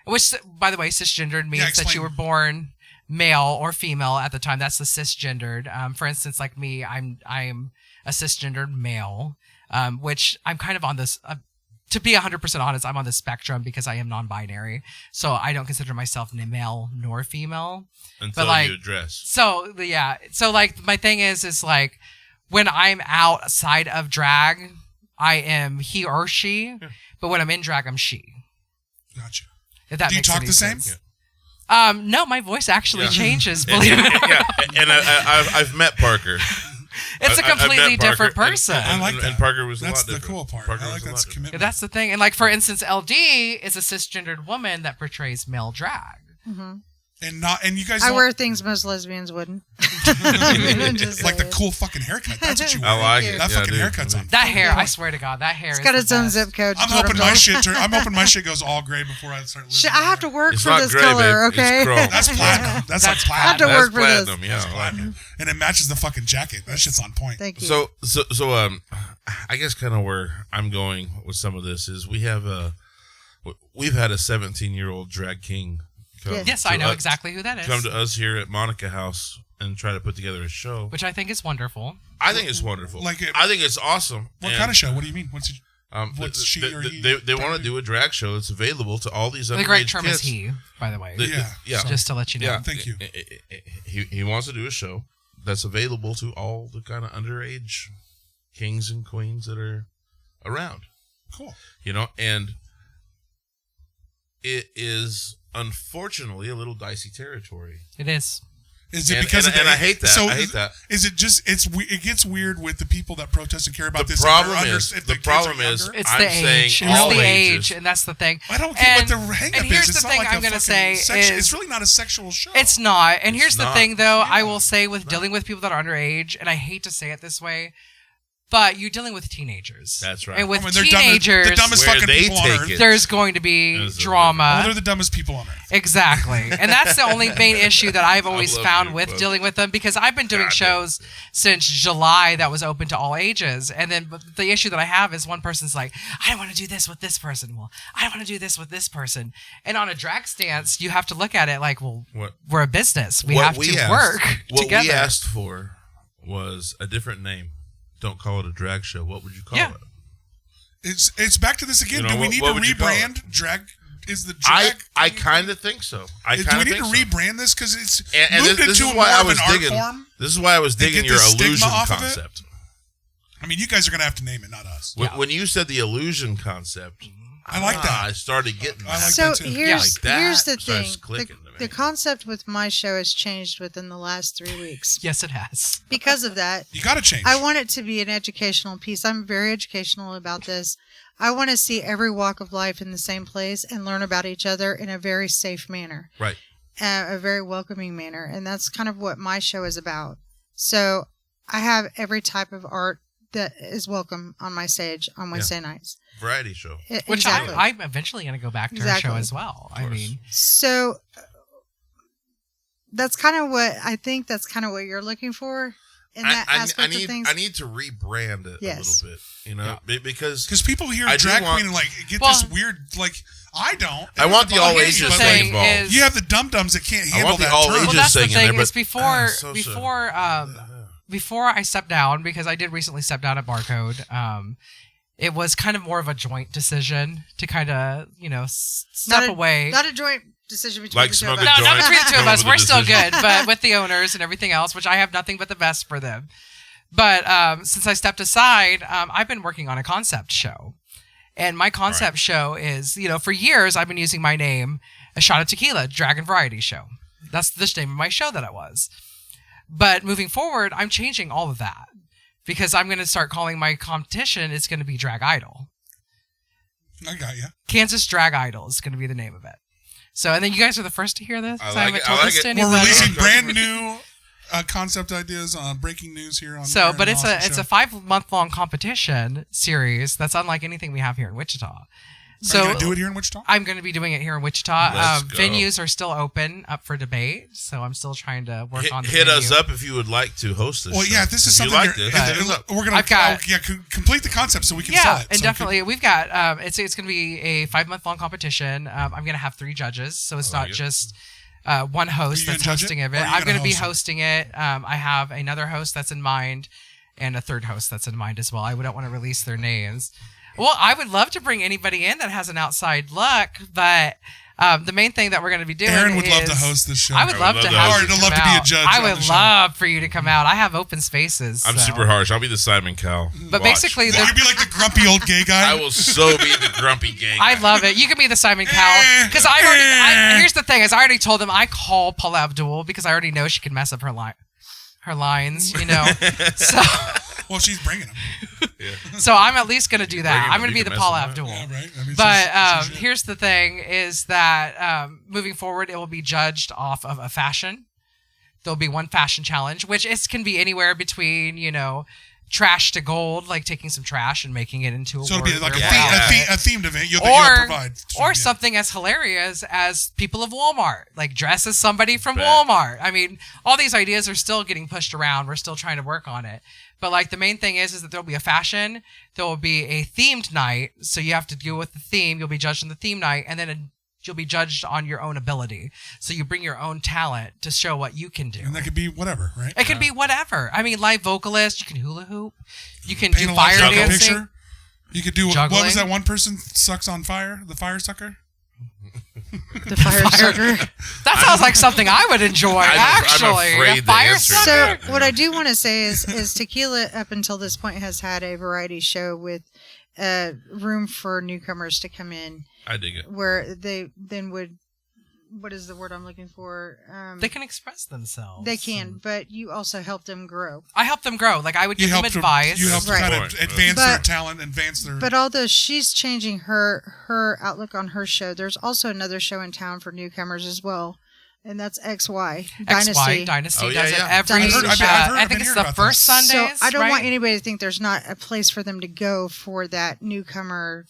Which, by the way, cisgendered means that explain. you were born male or female at the time. That's the cisgendered. For instance, like me, I'm a cisgendered male, which I'm kind of on this. To be 100% honest, I'm on the spectrum because I am non-binary, so I don't consider myself male nor female. Until like- you address. So like my thing is like when I'm outside of drag, I am he or she, but when I'm in drag, I'm she. Gotcha. If that Do you makes talk any the same? sense. No, my voice actually Yeah. changes. Believe it or not. Yeah, and I've met Parker. It's a I've met completely Parker, different person. I like that. And Parker was That's a lot the different. cool part. Parker I like was a that's lot different. commitment. That's the thing. And like for instance, LD is a cisgendered woman that portrays male drag. And you guys I don't wear things most lesbians wouldn't. Just like the saying. cool fucking haircut. That's what you wear. I like Thank it. That Yeah, fucking dude. haircut's on. That hair, I swear to God, that hair It's is got the its own best. zip code. I'm hoping my shit. I'm hoping my shit goes all gray before I start. Shit, losing I have to my work It's for not this gray, color, babe. okay? It's chrome. hair. That's platinum. That's like That's I have to platinum. work for this. platinum. Yeah, I like it. And it matches the fucking jacket. That shit's on point. Thank you. So I guess kind of where I'm going with some of this is we've had a 17-year-old drag king come Yes, to I know us- exactly who that is. come to us here at Monica House and try to put together a show. Which I think is wonderful. I think it's wonderful. Like it- I think it's awesome. What And, kind of show? What do you mean? What's it? What's she or he? They want to do a drag show that's available to all these The underage great term kids. is he, by the way. Yeah. Just to let you know. Yeah, Thank you. He wants to do a show that's available to all the kind of underage kings and queens that are around. Cool. And it is unfortunately a little dicey territory. It is. Is it And- because and- of the, and I hate that. So I hate that. Is it just it gets weird with the people that protest and care about The this? problem if they're is- if the kids problem are is- younger? It's I'm the saying age. all It's the ages. age, and that's the thing. I don't get what the hang up and is. here's It's the not thing like I'm a going to fucking say it's is really not a sexual show. it's not. And here's the not. thing, though. I will say with dealing with people that are underage, and I hate to say it this way, but you're dealing with teenagers. That's right. And with I mean, they're dumb- teenagers, the dumbest Where fucking they people on take earth. it. there's going to be Is the- drama. Well, they're the dumbest people on earth. Exactly. And that's the only main issue that I've always love found you, with but- dealing with them, because I've been doing God shows since July that was open to all ages. And then but the issue that I have is one person's like, I don't want to do this with this person. Well, I don't want to do this with this person. And on a drag stance, you have to look at it like, well, What- we're a business. We What have we to asked- work What together. we asked for was a different name. Don't call it a drag show. What would you call it? It's back to this again. You know, do we need what to would you call rebrand drag? Is the drag? I kind of think so. Do we need to rebrand this because it's and moved this into is why more I of was an art digging. form? This is why I was digging get your the stigma illusion off of it? concept. I mean, you guys are going to have to name it, not us. When you said the illusion concept, I like that. I started getting that. I like So that too. here's Like that here's the starts thing. clicking to me. The concept with my show has changed within the last 3 weeks. Yes, it has. Because of that, You got to change. I want it to be an educational piece. I'm very educational about this. I want to see every walk of life in the same place and learn about each other in a very safe manner, Right. a very welcoming manner. And that's kind of what my show is about. So I have every type of art that is welcome on my stage on Wednesday nights. Variety show. Which Exactly. I'm eventually going to go back to her show as well. I mean, So that's kind of what I think. That's kind of what you're looking for in that aspect of things. I need to rebrand it a little bit, you know, because people hear I do drag want- queen and like get this weird like I don't. I want the all Here's ages the thing thing involved. You have the dum dums that can't I handle want the that all term. ages well, that's the thing in there, thing is but before I stepped down, because I did recently step down at Barcode, it was kind of more of a joint decision to kind of, step away. Not a joint decision between Like the two smoke of a us. No, not joint, between the two of come us. up We're with a still decision. good, but with the owners and everything else, which I have nothing but the best for them. But since I stepped aside, I've been working on a concept show. And my concept show is, for years I've been using my name, A Shot of Tequila, Dragon Variety Show. That's the name of my show that it was. But moving forward, I'm changing all of that because I'm going to start calling my competition, it's going to be Drag Idol. I got you. Kansas Drag Idol is going to be the name of it. So, and then you guys are the first to hear this. I I like haven't it. told I this like to it. anybody. We're releasing brand new concept ideas on breaking news here on. So, but Aaron Lawson it's Show. a 5-month-long competition series that's unlike anything we have here in Wichita. So Are you gonna do it here in Wichita? I'm going to be doing it here in Wichita. Let's go. Venues are still open, up for debate. So I'm still trying to work on the hit venue. us up if you would like to host this. Well, show. yeah, if this is If you something like this, you're- hit us up. we're gonna I've got- complete the concept so we can sell Yeah, it. and So definitely we've got it's going to be a 5-month-long competition. I'm going to have 3 judges, so it's not just one host Are you that's gonna judge hosting it, of or it. are you I'm gonna going to be host it? hosting it. I have another host that's in mind, and a third host that's in mind as well. I don't want to release their names. Well, I would love to bring anybody in that has an outside look, but the main thing that we're going to be doing Aaron would love to is- host this show. I would love to have Or you to come love to be a out. judge I on would the show. love for you to come out. I have open spaces. I'm so. super harsh. I'll be the Simon Cowell. But Watch. basically, You'd they're- be like the grumpy old gay guy. I will so be the grumpy gay guy. I love it. You can be the Simon Cowell because here's the thing: is I already told them I call Paula Abdul because I already know she can mess up her lines. So Well, she's bringing him. so I'm at least going to do that. Bring him, I'm going to you be the can Paula mess him Abdul. Yeah, right. I mean, But she's- here's the thing: is that moving forward, it will be judged off of a fashion. There'll be one fashion challenge, which can be anywhere between trash to gold, like taking some trash and making it into a so it'll be like wardrobe a outfit. themed event. You'll or provide. or Yeah. something as hilarious as people of Walmart, like dress as somebody from Bet. Walmart. I mean, all these ideas are still getting pushed around. We're still trying to work on it. But like the main thing is that there'll be a fashion, there will be a themed night, so you have to deal with the theme. You'll be judged on the theme night, and then you'll be judged on your own ability. So you bring your own talent to show what you can do. And that could be whatever, right? It can be whatever. I mean, live vocalist, you can hula hoop, you can Paint do a fire life dancing. picture. You could do what Juggling. was that one person sucks on fire? The fire sucker. The fire sucker. That sounds like something I would enjoy, I'm actually. afraid A to fire answer sucker. that. So what I do want to say is Tequila up until this point has had a variety show with room for newcomers to come in I dig it. where they then would, what is the word I'm looking for? They can express themselves. They can, but you also help them grow. I help them grow. Like I would give them help to- advice. You help to Right. kind of Right. advance their But- talent, advance their. But although she's changing her outlook on her show, there's also another show in town for newcomers as well, and that's XY XY Dynasty Oh, yeah, does yeah. it every. I've heard- I've heard- I I've think been it's hearing the about first this. Sundays. So I don't right? want anybody to think there's not a place for them to go for that newcomer.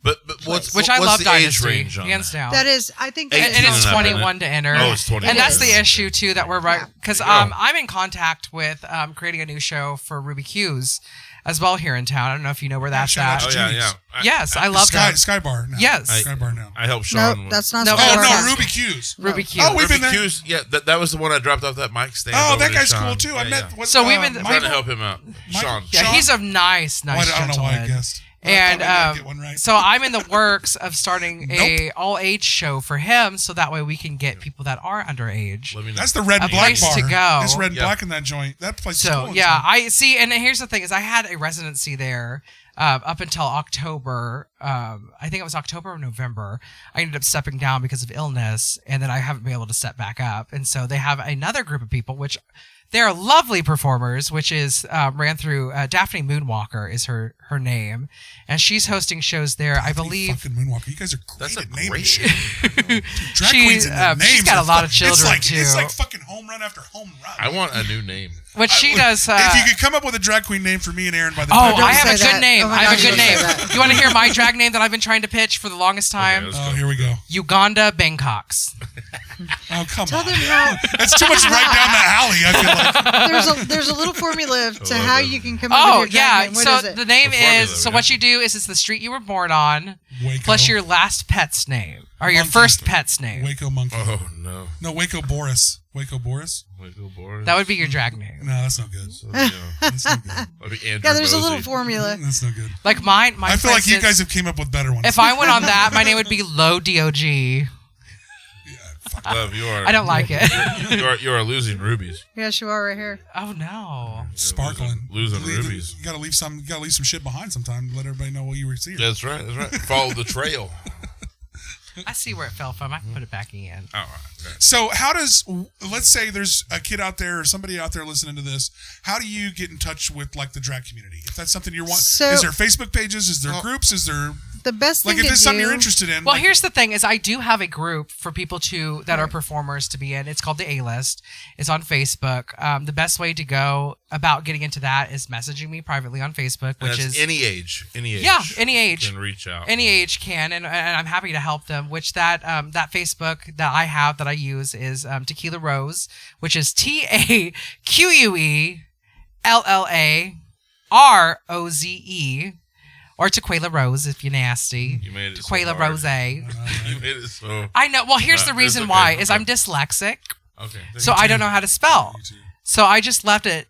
But what's Which I what's love the Dynasty, age range on hands that? down. That is, I think, and and it's up, 21 to enter. Oh, it's 21. And that's the Okay. issue too that we're right Yeah. because There you go. I'm in contact with creating a new show for Ruby Q's as well here in town. I don't know if you know where that's shout out at. to Oh yeah, Judy's. yeah. Yes, I love that. Skybar now. Yes. Skybar now. I helped Sean. Nope, with- that's not. No, Star Oh, Wars. no, Ruby Q's. Ruby Q. Oh, we've Ruby been there. Q's, yeah, that was the one I dropped off that mic stand. Oh, over that to guy's Sean. cool too. I Yeah, met. yeah. What, So we've been- I'm trying to Michael. help him out. Sean. Yeah, he's a nice Well, I don't know gentleman. why I guessed. And I thought I'd get one right. so I'm in the works of starting a all age show for him, so that way we can get people that are underage. Let me know. That's the red A and black place bar. to go. It's red and Yeah. black in that joint. That place is So cool. yeah, I see. And here's the thing: is I had a residency there up until October. I think it was October or November. I ended up stepping down because of illness, and then I haven't been able to step back up. And so they have another group of people, which they are lovely performers, which is ran through Daphne Moonwalker is her name, and she's hosting shows there. I believe Fucking Moonwalker. You guys are That's great a at naming great shit. Dude, drag She, queens and their names. she's got are a lot of fucking- children, It's too. like fucking home run after home run. I want a new name. what she does. If you could come up with a drag queen name for me and Aaron by the Oh, time. I have a say good that. name. Oh my I have gosh, a good don't say name. that. You want to hear my drag name that I've been trying to pitch for the longest time? let's Oh, go. here we go. Uganda Bangkoks. Oh, come Tell on. them how It's too much right down the alley, I feel like. there's a little formula to love how it. you can come up Oh with your yeah. drag name. What So is it? the name The formula, is. So yeah. what you do is it's the street you were born on, Waco. plus your last pet's name or your Monkey. first pet's name. Waco Monkey. Oh no. No, Waco Boris. Waco Boris? Wait, go bored. That would be your drag name. No, that's not good. So, yeah. That's not good. That'd be Andrew Yeah, there's a little Mosey. formula. That's not good. Like mine. I feel like you guys have came up with better ones. If I went on that, my name would be Low Dog. Love, you are. I don't like it. You are losing rubies. Yes, you are right here. Oh no. Sparkling. Losing Leave- rubies. You gotta leave some shit behind sometime to let everybody know what you were seeing. That's right. That's right. Follow the trail. I see where it fell from. I can put it back in. All right. Okay. So how does, let's say there's a kid out there or somebody out there listening to this, how do you get in touch with like the drag community? If that's something you want, So- is there Facebook pages? Is there groups? Is there, The best thing like if to it's something do. you're interested in? Well, like, here's the thing: is I do have a group for people that are performers to be in. It's called the A List. It's on Facebook. The best way to go about getting into that is messaging me privately on Facebook, And which that's is any age. Any age. Yeah, any age. Can reach out. any age can, and I'm happy to help them. Which that Facebook that I have that I use is Taquella Roze, which is TAQUELLAROZE. Or Taquella Roze if you're nasty. You made it so Taquella hard. Roze. You made it so. I know. Well, here's the It's reason okay, why it's is okay. I'm dyslexic, Okay. so I don't know how to spell. You too. So I just left it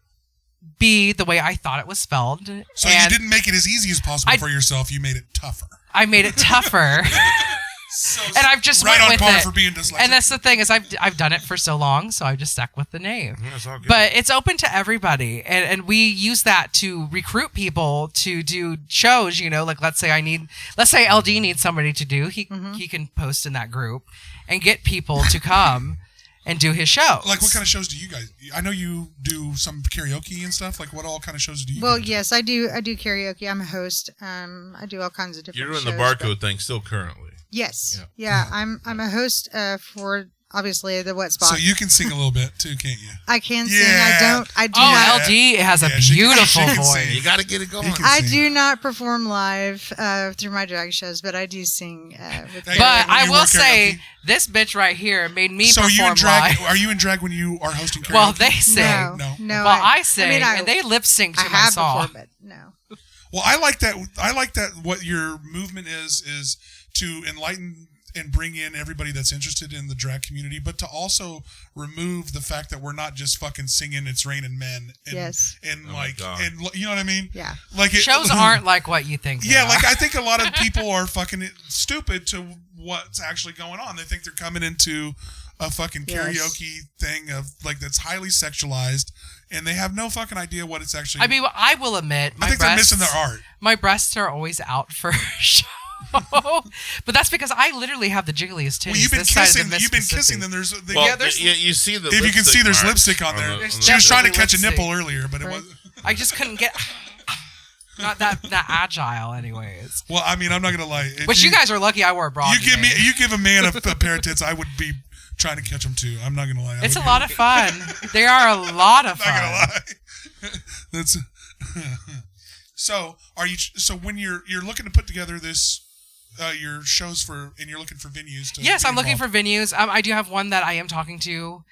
be the way I thought it was spelled. So and you didn't make it as easy as possible I- for yourself. You made it tougher. I made it tougher. So And I've just right went on with par it. for being dyslexic. And that's the thing is I've done it for so long, so I just stuck with the name. Yeah, it's all good. But it's open to everybody, and we use that to recruit people to do shows. You know, like let's say LD needs somebody to do. He can post in that group and get people to come and do his show. like what kind of shows do you guys? I know you do some karaoke and stuff. Like what all kind of shows do you? Well, do? yes, I do karaoke. I'm a host. I do all kinds of different. You're doing the shows, barcode but- thing still currently. Yes. Yeah. Yeah. I'm a host for obviously the wet spot. So you can sing a little bit too, can't you? I can sing. Yeah. I do Oh, not. LD has a Yeah, she can- beautiful she can voice. sing. You got to get it going. He can I sing. do not perform live through my drag shows, but I do sing with. Hey, But when I you will work say, karaoke- this bitch right here made me So are you in perform drag? live. Are you in drag when you are hosting karaoke? Well, they sing. No. No. Well, I sing, mean, and they lip sync I to my have song. before, but no. Well, I like that. I like that. What your movement is to enlighten and bring in everybody that's interested in the drag community, but to also remove the fact that we're not just fucking singing "It's Raining Men." And, Yes. And Oh my like, God. and you know what I mean? Yeah. Like Shows aren't like what you think. they Yeah, are. like I think a lot of people are fucking stupid to what's actually going on. They think they're coming into a fucking Yes. karaoke thing of like that's highly sexualized, and they have no fucking idea what it's actually. I mean, I will admit, my I think they're breasts, missing their art. My breasts are always out for show. But that's because I literally have the jiggliest titties Well, you've been this side of kissing. the You've been Mississippi. kissing. Then there's. Well, Yeah, there's- you see the. if you can see, there's marks lipstick on there. the- She was trying to catch a lipstick. nipple earlier, but it Right. wasn't. I just couldn't get. Not that agile, anyways. Well, I mean, I'm not gonna lie. If Which you guys are lucky I wore a bra. you give me, today. you give a man a pair of tits, I would be trying to catch them too. I'm not gonna lie. It's a lot of fun. They are a lot of I'm not gonna fun. lie. That's. So are you? So when you're looking to put together this your shows for, and you're looking for venues to. Yes, be I'm looking involved. for venues. I do have one that I am talking to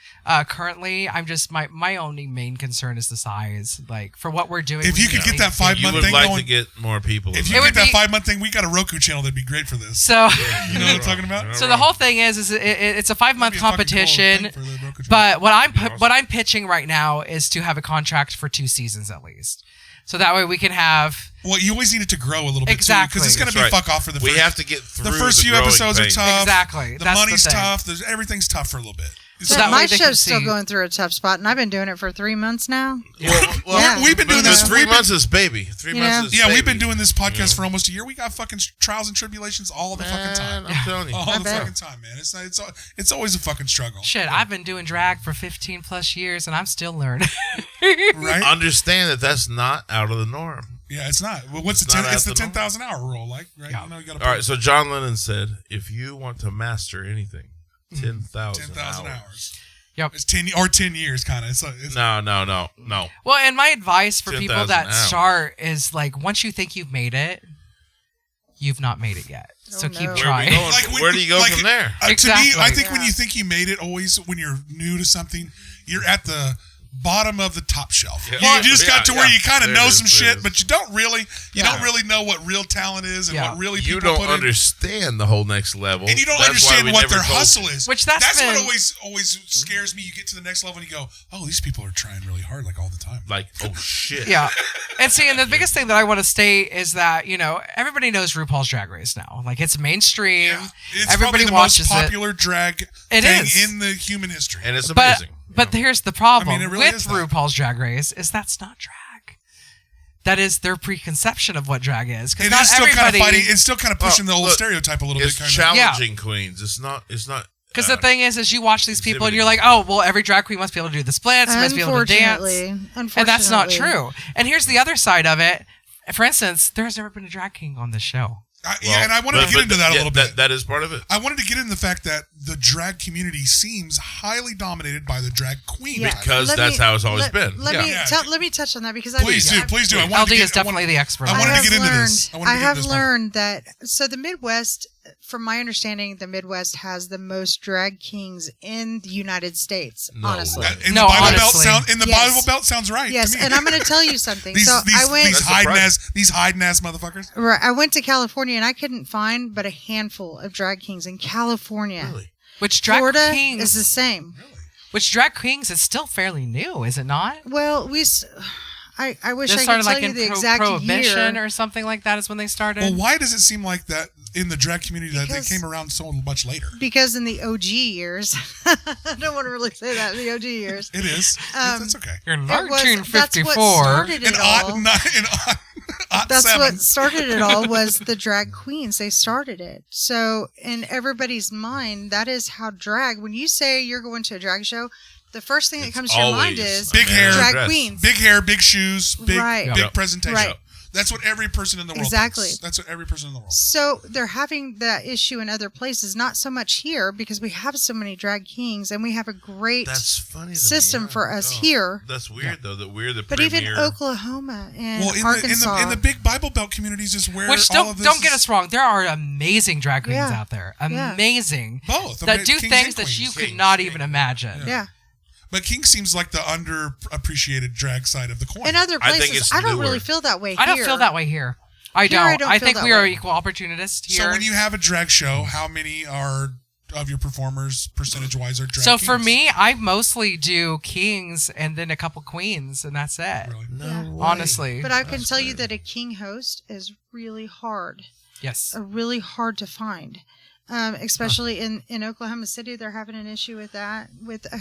currently. I'm just my only main concern is the size. Like for what we're doing. If you could get that 5 You month would thing like going, to get more people. if in you there. get that be- 5 month thing, we got a Roku channel that'd be great for this. So You know what I'm talking about? so the whole thing is it's a 5 month That'd be a fucking cool competition. thing for the Roku channel. But Awesome. what I'm pitching right now is to have a contract for 2 seasons at least. So that way we can have Well, you always need it to grow a little bit Exactly. because it's going to That's be right. fuck off for the We first. have to get through the first few growing episodes are pains. tough. Exactly. The That's the money's thing. tough. Everything's tough for a little bit. So But that way my they can show's still see. going through a tough spot, and I've been doing it for 3 months now. Well, Yeah. We've been doing but this. 3 we've been- months is baby. 3 months is Yeah, baby. we've been doing this podcast for almost a year. We got fucking trials and tribulations all the fucking time. Man, I'm telling you. All the bet. fucking time, man. It's always a fucking struggle. Shit, I've been doing drag for 15 plus years and I'm still learning. Right? Understand that that's not out of the norm. Yeah, it's not. Well, what's It's the not 10? It's the at the norm. 10,000 hour rule, like right? Yeah. You know, you got to All right, so John Lennon said, if you want to master anything, Mm-hmm. 10,000 10,000 hours. hours. Yep. It's 10 years, kind of. It's No. Well, and my advice for people 10,000 that hours. start is like once you think you've made it, you've not made it yet. So Oh, keep no. trying. Where do you go from there? To me, Exactly. I think when Yeah. you think you made it, always when you're new to something, you're at the bottom of the top shelf. Yeah. You just got to where you kind of There know it is, some there it shit, is. but you don't really Yeah. know what real talent is and Yeah. what really You people don't put in. understand the whole next level. And you don't That's why understand we what never their go- hustle is. Which that's what been- always scares me. You get to the next level and you go, "Oh, these people are trying really hard, like all the time." Like, oh shit. Yeah. And see, and the biggest thing that I want to state is that, everybody knows RuPaul's Drag Race now. Like, it's mainstream. Yeah. It's Everybody probably the watches most popular drag It thing is. in the human history. And it's But, amazing. but here's the problem I mean, it really with is that. RuPaul's Drag Race is that's not drag. That is their preconception of what drag is. Because It not is still kind of everybody. fighting. It's still kind of pushing the old look, stereotype a little It's bit. Kind of. challenging queens. It's not. Because the thing is you watch these people and exhibiting. you're like, oh, well, every drag queen must be able to do the splits, must be able to dance. Unfortunately. And that's not true. And here's the other side of it. For instance, there's never been a drag king on this show. Yeah, and I wanted to get into that a little bit. That is part of it. I wanted to get into the fact that the drag community seems highly dominated by the drag queen. Yeah. Because Let that's me- how it's always let- been. Let Yeah. me Yeah. let me touch on that because Please do. I wanted LD to get, is definitely the expert. I on wanted this. to get into learned, this. I have part. learned that the Midwest, from my understanding, the Midwest has the most drag kings in the United States. No honestly, way. In No, the Bible honestly. Yes. Bible Belt sounds right. yes. to me. And I'm going to tell you something. these, so these, I went. these That's hiding surprising. ass, these hiding ass motherfuckers. Right, I went to California and I couldn't find but a handful of drag kings in California. Really? Which drag Florida kings is the same. Which drag kings is still fairly new, is it not? Well, I wish They I could started tell like you in the exact Prohibition year. or something like that is when they started. Well, why does it seem like that in the drag community that Because- they came around so much later? Because in the OG years, I don't want to really say that in the OG years. It is. That's okay. In That's what 1954. started In it all. odd That's seven. what started it all was the drag queens. They started it. So in everybody's mind, that is how drag. When you say you're going to a drag show, the first thing that It's comes to your mind always is Big hair. drag dress. queens. Big hair, big shoes, big Right. big Yep. presentation. Right. That's what every person in the world Exactly. thinks. That's what every person in the world. So they're having that issue in other places, not so much here because we have so many drag kings and we have a great That's funny. To me. system Yeah. for us Oh, here. That's weird though. That we're the But premier. even Oklahoma and Well, Arkansas. in the big Bible Belt communities is where Which all of this don't get is- us wrong, there are amazing drag queens Yeah. out there. Yeah. Amazing. both That do kings things and that queens. you could Kings, not kings. even imagine. yeah. But King seems like the underappreciated drag side of the coin. In other I think places, it's I don't newer. really feel that way I don't here. feel that way here. I Here, don't. I don't I feel think that we are way. equal opportunists So here. when you have a drag show, how many are of your performers percentage-wise are drag So kings? for me, I mostly do kings and then a couple queens, and that's it. Really? No Yeah. way. Honestly. But I can tell you that a king host is really hard, Yes. really hard to find. Especially in Oklahoma City, they're having an issue with that.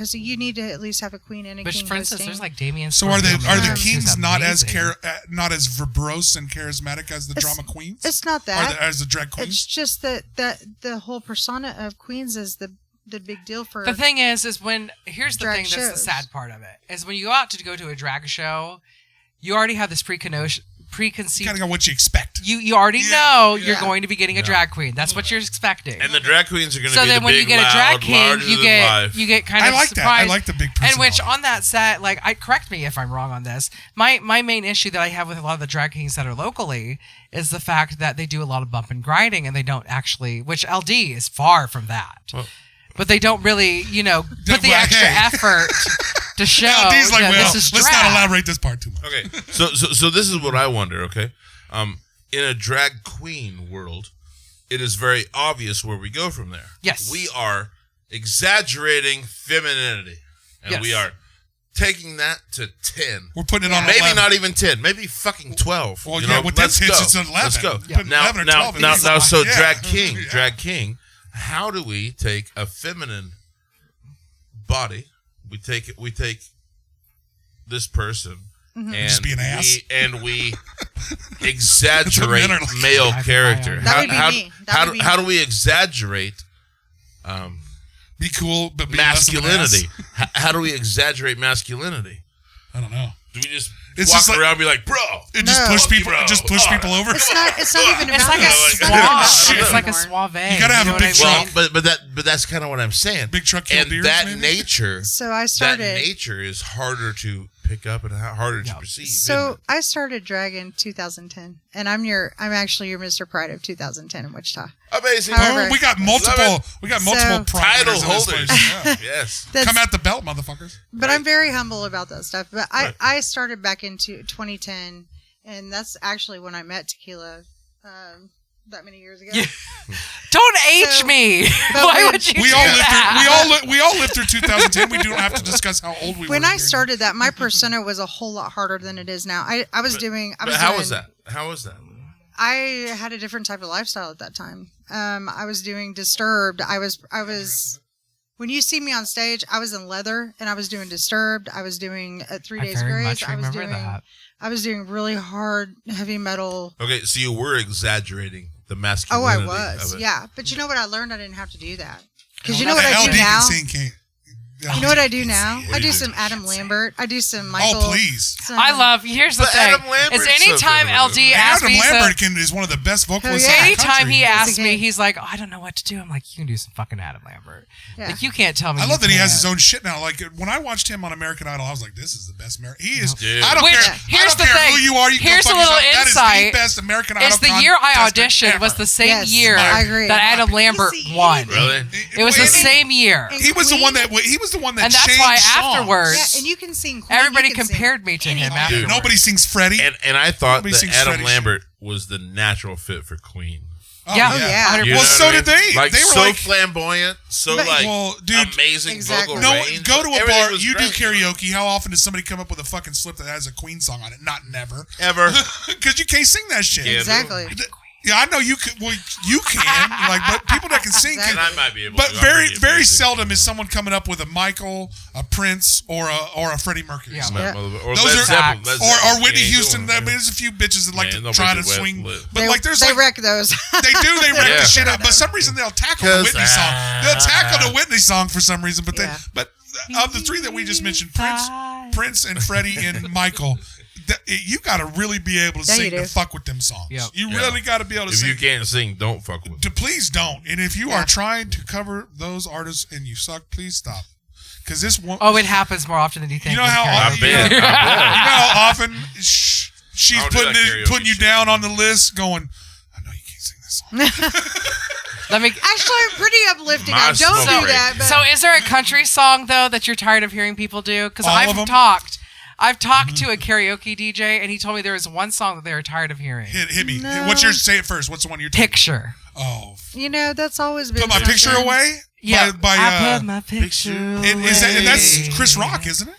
So you need to at least have a queen and a Which, king for instance, hosting. there's like Damien. So are the Storm, kings who's not as amazing. not as verbose and charismatic as the It's- drama queens? It's not that. as the drag It's queens? just that the whole persona of queens is the big deal for. The thing is when here's the Drag thing that's the shows. sad part of it is when you go out to go to a drag show, you already have this preconceived. Kind of what you expect. You already know you're Yeah. going to be getting a drag queen. That's what you're expecting. And the drag queens are going to So be then the when big, you get a loud, drag king, larger you than get life. you get kind I of like that. surprised. I like the big And personality. which on that set, like, correct me if I'm wrong on this. My main issue that I have with a lot of the drag kings that are locally is the fact that they do a lot of bump and grinding, and they don't actually, which LD is far from that. Well, but they don't really, put the Well, extra hey. effort to show LD's like, that well, this is let's drag. not elaborate this part too much. Okay, so this is what I wonder. Okay, in a drag queen world, it is very obvious where we go from there. Yes. We are exaggerating femininity, and Yes. we are taking that to 10. We're putting it on Maybe 11. not even 10, maybe fucking 12. Well, you yeah, know? with them Let's tits, go. it's 11. Let's go. You put 11 or 12 in Now, these. so Yeah. drag king, how do we take a feminine body? We take this person and Just be an ass. we exaggerate men are like. male character. That would be me. That would be How me. do we exaggerate Be cool, but be less of an masculinity? ass. How do we exaggerate masculinity? I don't know. Do we just It's walk just like- around and be like, bro? It just No. push people. Bro. Just push people over. It's not even about It's like a that. It's not suave. about that It's like a anymore. suave. You gotta have know a what big I mean? truck. Well, but that's kind of what I'm saying. Big truck kill and deers, that maybe? nature. So I That started. nature is harder to pick up and harder to Yeah. perceive. So I started drag in 2010, and I'm actually your Mr. Pride of 2010 in Wichita. amazing. However- We got multiple. Love We got multiple So- pride Title winners in this holders. place. Yeah. Yes. That's- Come at the belt, motherfuckers. But I'm very humble about that stuff. But Right. I started back into 2010, and that's actually when I met Taquella that many years ago. Yeah. Don't age So- me. but Why when- would you We do all lived that? through. We all lived through 2010. We don't have to discuss how old we were. When I here. started that, my persona was a whole lot harder than it is now. I was doing. But how was that? How was that? I had a different type of lifestyle at that time. I was doing Disturbed. I was. When you see me on stage, I was in leather, and I was doing Disturbed. I was doing 3 I Days very Grace. much I was remember doing. that. I was doing really hard heavy metal. Okay, so you were exaggerating the Oh, masculinity. I was. of it. Yeah, but you know what I learned? I didn't have to do that. Because Well, you know what I LD do can now? sing, can't- You know what I do now? What do I you do do? some Adam Lambert. I do some Michael. Oh, please. some- I love. Here's the But thing. Adam Lambert's Is anytime so LD feminine. asks Adam me, Lambert is one of the best vocalists yeah. in the anytime country. he asks Yes, me, he can. he's like, oh, I don't know what to do. I'm like, you can do some fucking Adam Lambert. Yeah. Like, you can't tell me. I you love that he has can't. his own shit now. Like when I watched him on American Idol, I was like, "This is the best American." He is. Dude. I don't Which- care. here's I don't the care thing. who you are. You Here's go a fuck little yourself. insight. That is the best American Idol. It's the year I contestant auditioned was ever. the same Yes, year I agree. that Adam Lambert won. Really? It was the And same year. He was the Queen? one that. He was the one that And that's changed why songs. afterwards- Yeah, and you can sing. Queen, Everybody you can sing compared me to him anything. afterwards. Nobody sings Freddie. And I thought Nobody that sings Adam Freddie Lambert was the natural fit for Queen. Oh, Yeah. Oh, yeah. You Well, know Well, what so I mean? did they. Like They were so like- flamboyant, so But- like Well, dude, amazing exactly. vocal No, range. go to a Everything bar. was You do great. karaoke. How often does somebody come up with a fucking slip that has a Queen song on it? Not never. Ever. Because you can't sing that shit. Yeah. Exactly. Yeah, I know you could. Well, you can. Like, but people that can sing. Exactly. And I might be able But to. I'm very, pretty very amazing. seldom is someone coming up with a Michael, a Prince, or a Freddie Mercury. Yeah. song. Or Those Led are- Zeppelin, Led Or Zeppelin. Whitney You ain't Houston. doing I mean, there's a few bitches that like Man, to nobody try to did wet swing. lip. But like, there's they like wreck those. they wreck Yeah. the shit up. But for some reason they'll tackle the 'Cause, Whitney song. They'll tackle the Whitney song for some reason. But Yeah. but of the three that we just mentioned, Prince, and Freddie and Michael. You got to really be able to Yeah, you sing to do. fuck with them songs. Yep. You Yeah. really got to be able to If sing. you can't sing, don't fuck with. Please don't. And if you Yeah. are trying to cover those artists and you suck, please stop. Because this one. Oh, it happens more often than you think. You know how with I often- karaoke. bet. You know I bet. how often she's I don't do that karaoke putting you shit. down on the list, going, "I know you can't sing this song." Let me. Actually, I'm pretty uplifting. My I don't smoke do break. that. But So, is there a country song though that you're tired of hearing people do? Because All of I've them? talked. I've talked to a karaoke DJ, and he told me there was one song that they were tired of hearing. Hit me. No. What's your say it first? What's the one you're talking? Picture. Oh, you know, that's always been. put my something. picture away. Yeah, By I put my picture. and that's Chris Rock, isn't it?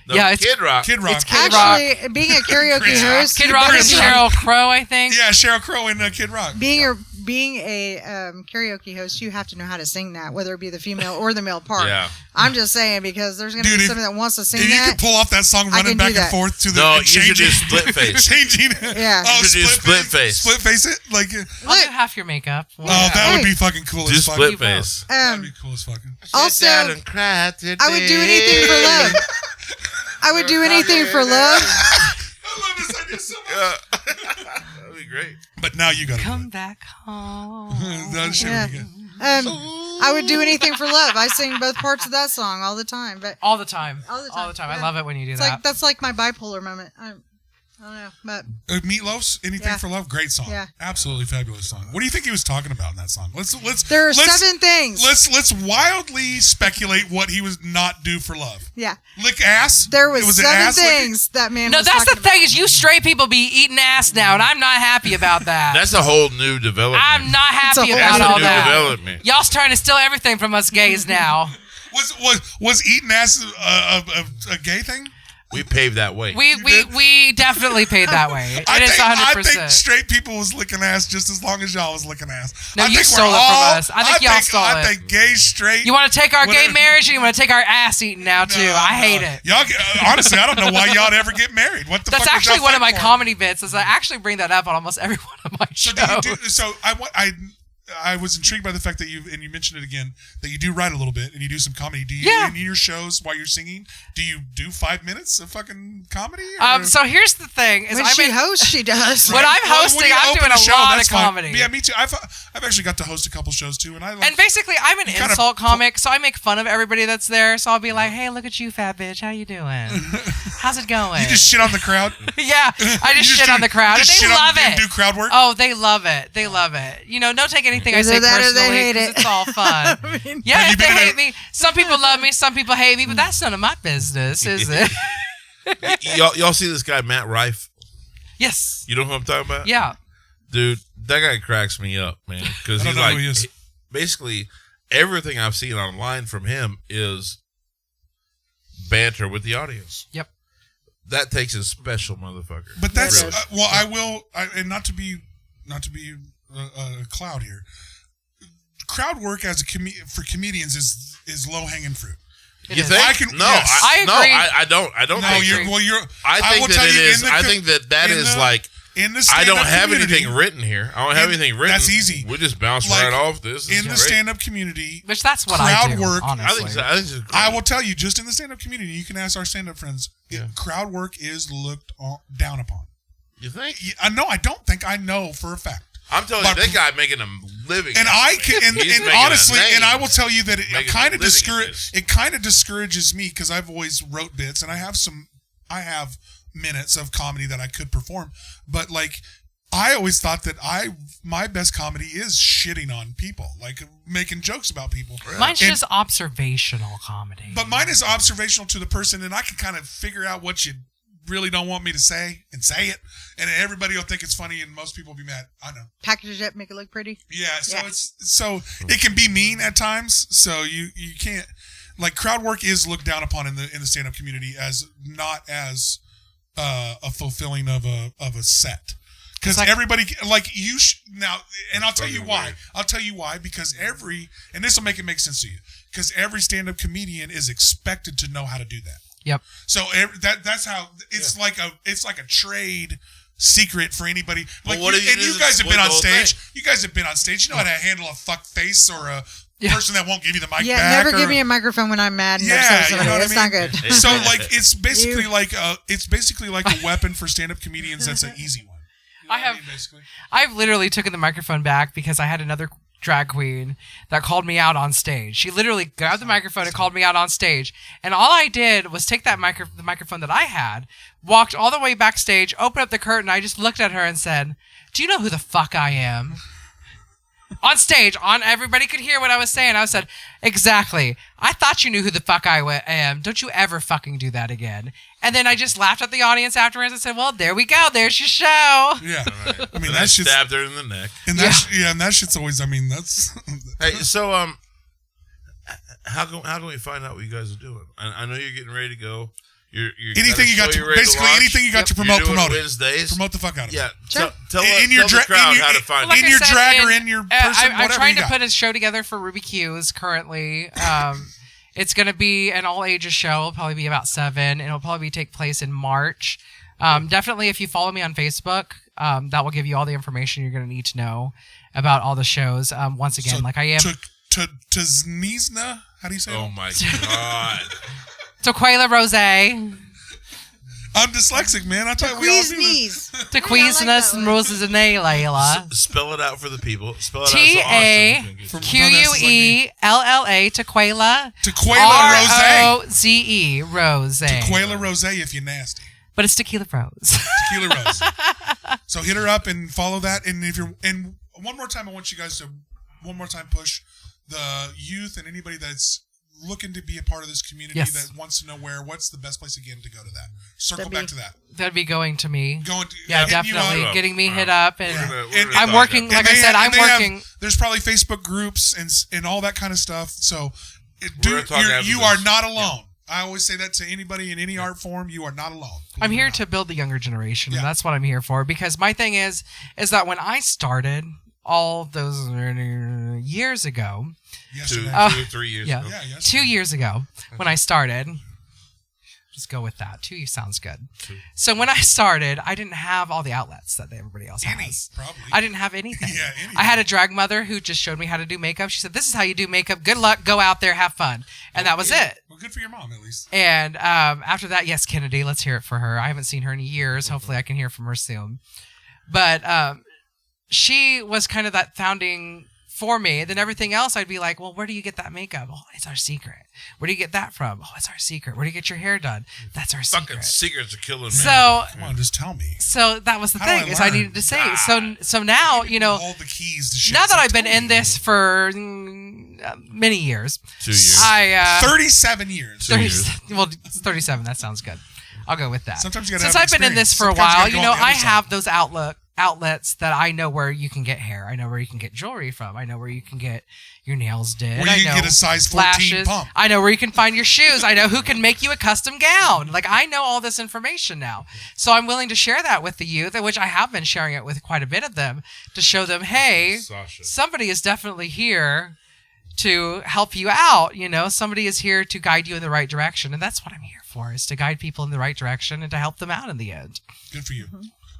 No, Yeah, it's- Kid Rock. Kid Rock. It's Kid Rock. Actually, being a karaoke Chris Rock. host, Kid you Rock better and be- Sheryl Crow, I think. Yeah, Sheryl Crow and Kid Rock. Being a karaoke host, you have to know how to sing that, whether it be the female or the male part. Yeah. I'm just saying because there's going to Dude, be if- somebody that wants to sing If you that. could pull off that song running can back do and that. forth to the No, and you should do changing- split face. changing. Yeah. Oh, You should do split face. Split face it like. I'll Look. do half your makeup. Oh, that would Hey. be fucking cool Do as fuck. split face. That'd be cool as fucking. Also, Sit down and cry today. I would do anything for love. I would do anything for love. I love this idea. so much. Yeah. That'd be great. But now you got to Come back home. That should Yeah. be good. I would do anything for love. I sing both parts of that song all the time. But All the time. All the All the time. time. I Yeah. love it when you do it's that. like that's like my bipolar moment. I don't know, but Meatloaf's "Anything Yeah. for Love," great song. Yeah. Absolutely fabulous song. What do you think he was talking about in that song? Let's there are let's- 7 things. Let's wildly speculate what he was not do for love. Yeah, Lick ass. there was it 7 ass licking? things that man. No, was that's the talking about. thing is you straight people be eating ass now, and I'm not happy about that. That's a whole new development. I'm not happy whole about That's a all new that. development. Y'all's trying to steal everything from us gays now. Was eating ass a gay thing? We paved that way. We definitely paid that way. It is I think 100%. straight people was licking ass just as long as y'all was licking ass. No, I you think stole we're it from all- us. I think y'all stole I it. think gay, straight. You want to take our gay Whatever. marriage and you want to take our ass eating now too. I hate it. Y'all, honestly, I don't know why y'all ever get married. What the That's fuck was actually y'all one of my fighting for? comedy bits. Is I actually bring that up on almost every one of my So shows. I was intrigued by the fact that you mentioned it again, that you do write a little bit and you do some comedy. Do you Yeah. in your shows while you're singing? Do you do 5 minutes of fucking comedy? Or? So here's the thing: is When she hosts, she does. When I'm Well, hosting, you I'm open doing a a show, lot of that's fine. comedy. Yeah, me too. I've actually got to host a couple shows too, and I like. And basically, I'm an kinda insult comic, so I make fun of everybody that's there. So I'll be like, "Hey, look at you, fat bitch. How you doing? How's it going?" you just shit on the crowd. yeah, I You just shit on the crowd, you and just they shit on- love you it. Do crowd work. Oh, they love it. They love it. You know, don't take anything I Either say that or they personally hate 'cause it. it's all fun. Yeah, Have you if they been in hate a- me, some people love me, some people hate me, but that's none of my business, is it? y'all see this guy Matt Rife? Yes. You know who I'm talking about? Yeah. Dude, that guy cracks me up, man. Because I don't he's know like, who he is. basically, everything I've seen online from him is banter with the audience. Yep. That takes a special motherfucker. But that's Really. well, I will, and not to be a cloud here. Crowd work as for comedians is low hanging fruit. It You is. think? I can- no, yes. I agree. I don't. I don't No, think. you're I think will that tell it you is. in the I co- think that in is the- like. in the I don't stand-up have community- anything written here. I don't have anything written. That's easy. We just bounce Like, right off this. in the great. stand-up community. Which that's what Crowd I do, work- honestly. I think so. I think it's great. I will tell you, just in the stand-up community, you can ask our stand-up friends. Yeah. Crowd work is looked down upon. You think? No, I don't think. I know for a fact. I'm telling But- you, that guy making a living. And I can, and He's making a honestly, name. and I will tell you that it Making a kind of living at this. discourages me because I've always wrote bits and I have minutes of comedy that I could perform, but like I always thought that my best comedy is shitting on people, like making jokes about people. Mine's And- just observational comedy. But mine is observational to the person, and I can kind of figure out what you really don't want me to say and say it, and everybody will think it's funny, and most people will be mad. I know. Package it up, make it look pretty. Yeah, so Yeah. it can be mean at times. So you can't, like, crowd work is looked down upon in the stand up community as not as a fulfilling of a set. Because like- everybody, like now, and I'll tell you Fucking why. weird. I'll tell you why. Because and this will make it make sense to you. Because every stand up comedian is expected to know how to do that. Yep. So that's how it's like a trade secret for anybody. Like what if you and you just guys have split been on the whole stage. thing? You guys have been on stage. You know how to handle a fuck face or a person that won't give you the mic Yeah, back. never or, give me a microphone when I'm mad and Yeah, upset with you somebody. know what I It's not mean? good. So like it's basically like a weapon for stand up comedians. That's an easy one. You know I what have- mean, basically. I've literally taken the microphone back because I had another drag queen that called me out on stage. She literally grabbed the microphone and called me out on stage. And all I did was take that the microphone that I had, walked all the way backstage, opened up the curtain. I just looked at her and said, "Do you know who the fuck I am?" On stage, everybody could hear what I was saying. I said, "Exactly. I thought you knew who the fuck I am. Don't you ever fucking do that again." And then I just laughed at the audience afterwards and said, "Well, there we go. There's your show." Yeah. I mean And that shit's stabbed her in the neck. and that shit's always. I mean that's. Hey, so how can we find out what you guys are doing? I know you're getting ready to go. You're Anything you got to basically anything you got to promote, You're doing promote it. Wednesdays. Promote the fuck out of it. Yeah. Sure. Tell In your the crowd in your- how to find Like in I your said, drag or in your person, I'm whatever trying you to got. put a show together for Ruby Q's currently. It's going to be an all ages show. It'll probably be about 7, and it'll probably take place in March. Definitely, if you follow me on Facebook, that will give you all the information you're going to need to know about all the shows. Once again, So like I am. Tznizna? How do you say Oh it? my god. Taquella Roze. I'm dyslexic, man. I thought we all do this. Taquisness and Roses and Layla. Spell it out for the people. Spell it out so Austin can get Taquella, Taquella. Taquella Roze. Roze. Rose. Taquella Roze if you're nasty. But it's Tequila Rose. Tequila Rose. So hit her up and follow that. And if you're, and one more time, I want you guys to push the youth and anybody that's looking to be a part of this community that wants to know what's the best place again to go to that. Circle back to that. That'd be going to me. Yeah, definitely getting me hit up, and and I'm working. Like I said, I'm working. There's probably Facebook groups and all that kind of stuff. So, you are not alone. I always say that to anybody in any art form. You are not alone. I'm here to build the younger generation, and that's what I'm here for. Because my thing is that when I started all those years ago, 3 years ago. 2 years ago when I started. Just go with that. 2 sounds good. So when I started, I didn't have all the outlets that everybody else has. Probably. I didn't have anything. Anything. I had a drag mother who just showed me how to do makeup. She said, "This is how you do makeup. Good luck. Go out there, have fun." And that was it. Well, good for your mom, at least. And after that, yes, Kennedy. Let's hear it for her. I haven't seen her in years. Hopefully, I can hear from her soon. But she was kind of that founding for me. Then everything else, I'd be like, well, where do you get that makeup? Oh, it's our secret. Where do you get that from? Oh, it's our secret. Where do you get your hair done? That's our secret. Fucking secrets are killing me. So, come on, just tell me. So that was the thing, is I needed to say. So now, all the keys to shit. Now that I've been in this for many years. 2 years. 37 years. 30, well, it's 37. That sounds good. I'll go with that. Sometimes you gotta Since have I've been in this for a Sometimes while, you gotta go on the I other have side. those outlets that I know where you can get hair. I know where you can get jewelry from. I know where you can get your nails did. Where you I can know get a size 14 lashes. pump. I know where you can find your shoes. I know who can make you a custom gown. Like, I know all this information now. So I'm willing to share that with the youth, which I have been sharing it with quite a bit of them, to show them, hey, somebody is definitely here to help you out. Somebody is here to guide you in the right direction. And that's what I'm here for, is to guide people in the right direction and to help them out in the end. Good for you.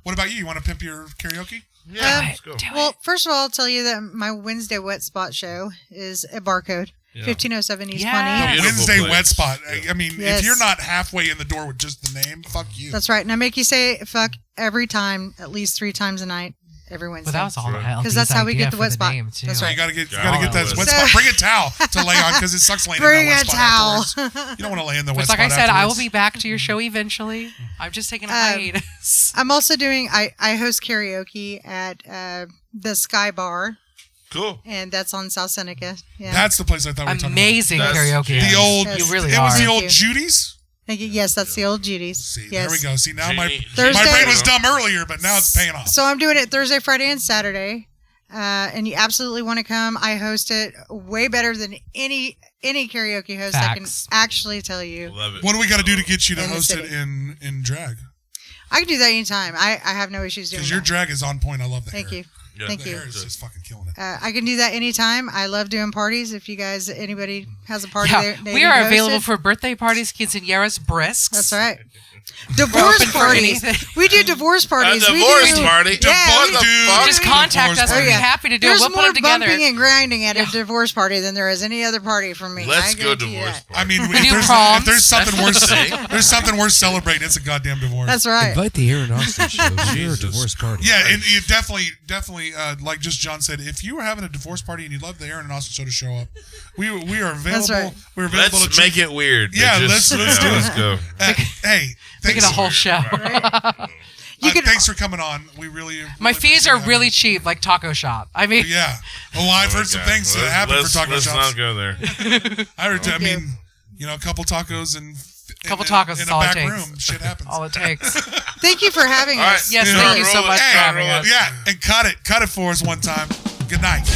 What about you? You want to pimp your karaoke? Yeah, let's go. Well, first of all, I'll tell you that my Wednesday Wet Spot show is at Barcode, 1507 East Pawnee. Wednesday Wet Spot. I mean, Yes. if you're not halfway in the door with just the name, fuck you. That's right. And I make you say fuck every time, at least 3 times a night, every Wednesday. But that was all because that's how we get the wet spot. That's right. You gotta get that wet spot. Bring a towel to lay on, because it sucks laying in Bring that wet a spot towel. afterwards. You don't want to lay in the wet It's spot like I said, I will afterwards. be back to your show eventually. I'm just taking a hiatus. I'm also doing, I host karaoke at the Sky Bar. Cool. And that's on South Seneca. Yeah. That's the place I thought we were talking about. Amazing karaoke. The old, Yes. You really it are. was the old Thank you. Judy's? Thank you. Yes, that's the old Judy's. See, yes. there we go. See, now my Thursday- brain was dumb earlier, but now it's paying off. So I'm doing it Thursday, Friday, and Saturday. And you absolutely want to come. I host it way better than any karaoke host. Facts. I can actually tell you. Love it. What do we got to do to get you to In the host it city. in drag? I can do that anytime. I have no issues doing Because that. your drag is on point. I love the Thank hair. you. Yeah. Thank The you. hair is just fucking killing it. I can do that anytime. I love doing parties. If you guys, anybody has a party, Yeah, they we need are to host available it. for birthday parties, quinceañeras, brisks. That's right. Divorce open for parties. anything. We do divorce parties. A We divorce do- party? Yeah, What we the do- fuck? Just contact us. Oh, We'd be yeah. happy to do There's it. We'll put more them together. bumping and grinding at a divorce party than there is any other party for me. Let's I go guarantee divorce that. party. I mean, do if proms. there's something worth Thing. there's something worth celebrating, it's a goddamn divorce. That's right. Invite the Aaron Austin show to your Jesus divorce party. Yeah, and you definitely, like just John said, if you were having a divorce party and you'd love the Aaron and Austin show to show up, we are available. That's right. We're available Let's to make it weird. Yeah, Let's do it. Let's go. Hey, Make it thanks, a whole show. You can- thanks for coming on. We really My fees appreciate are having really you. cheap, like Taco Shop. I mean, Yeah. Oh, I've heard some things that happen for taco Let's shops. not go there. I heard. I Thank you. mean, a couple tacos and Couple tacos in is a all it back takes. room. Shit happens. all it takes. Thank you for having All right. us. Yes, Yeah, thank you roll so it. much Hey, for having roll it. us. Yeah, and cut it for us one time. Good night.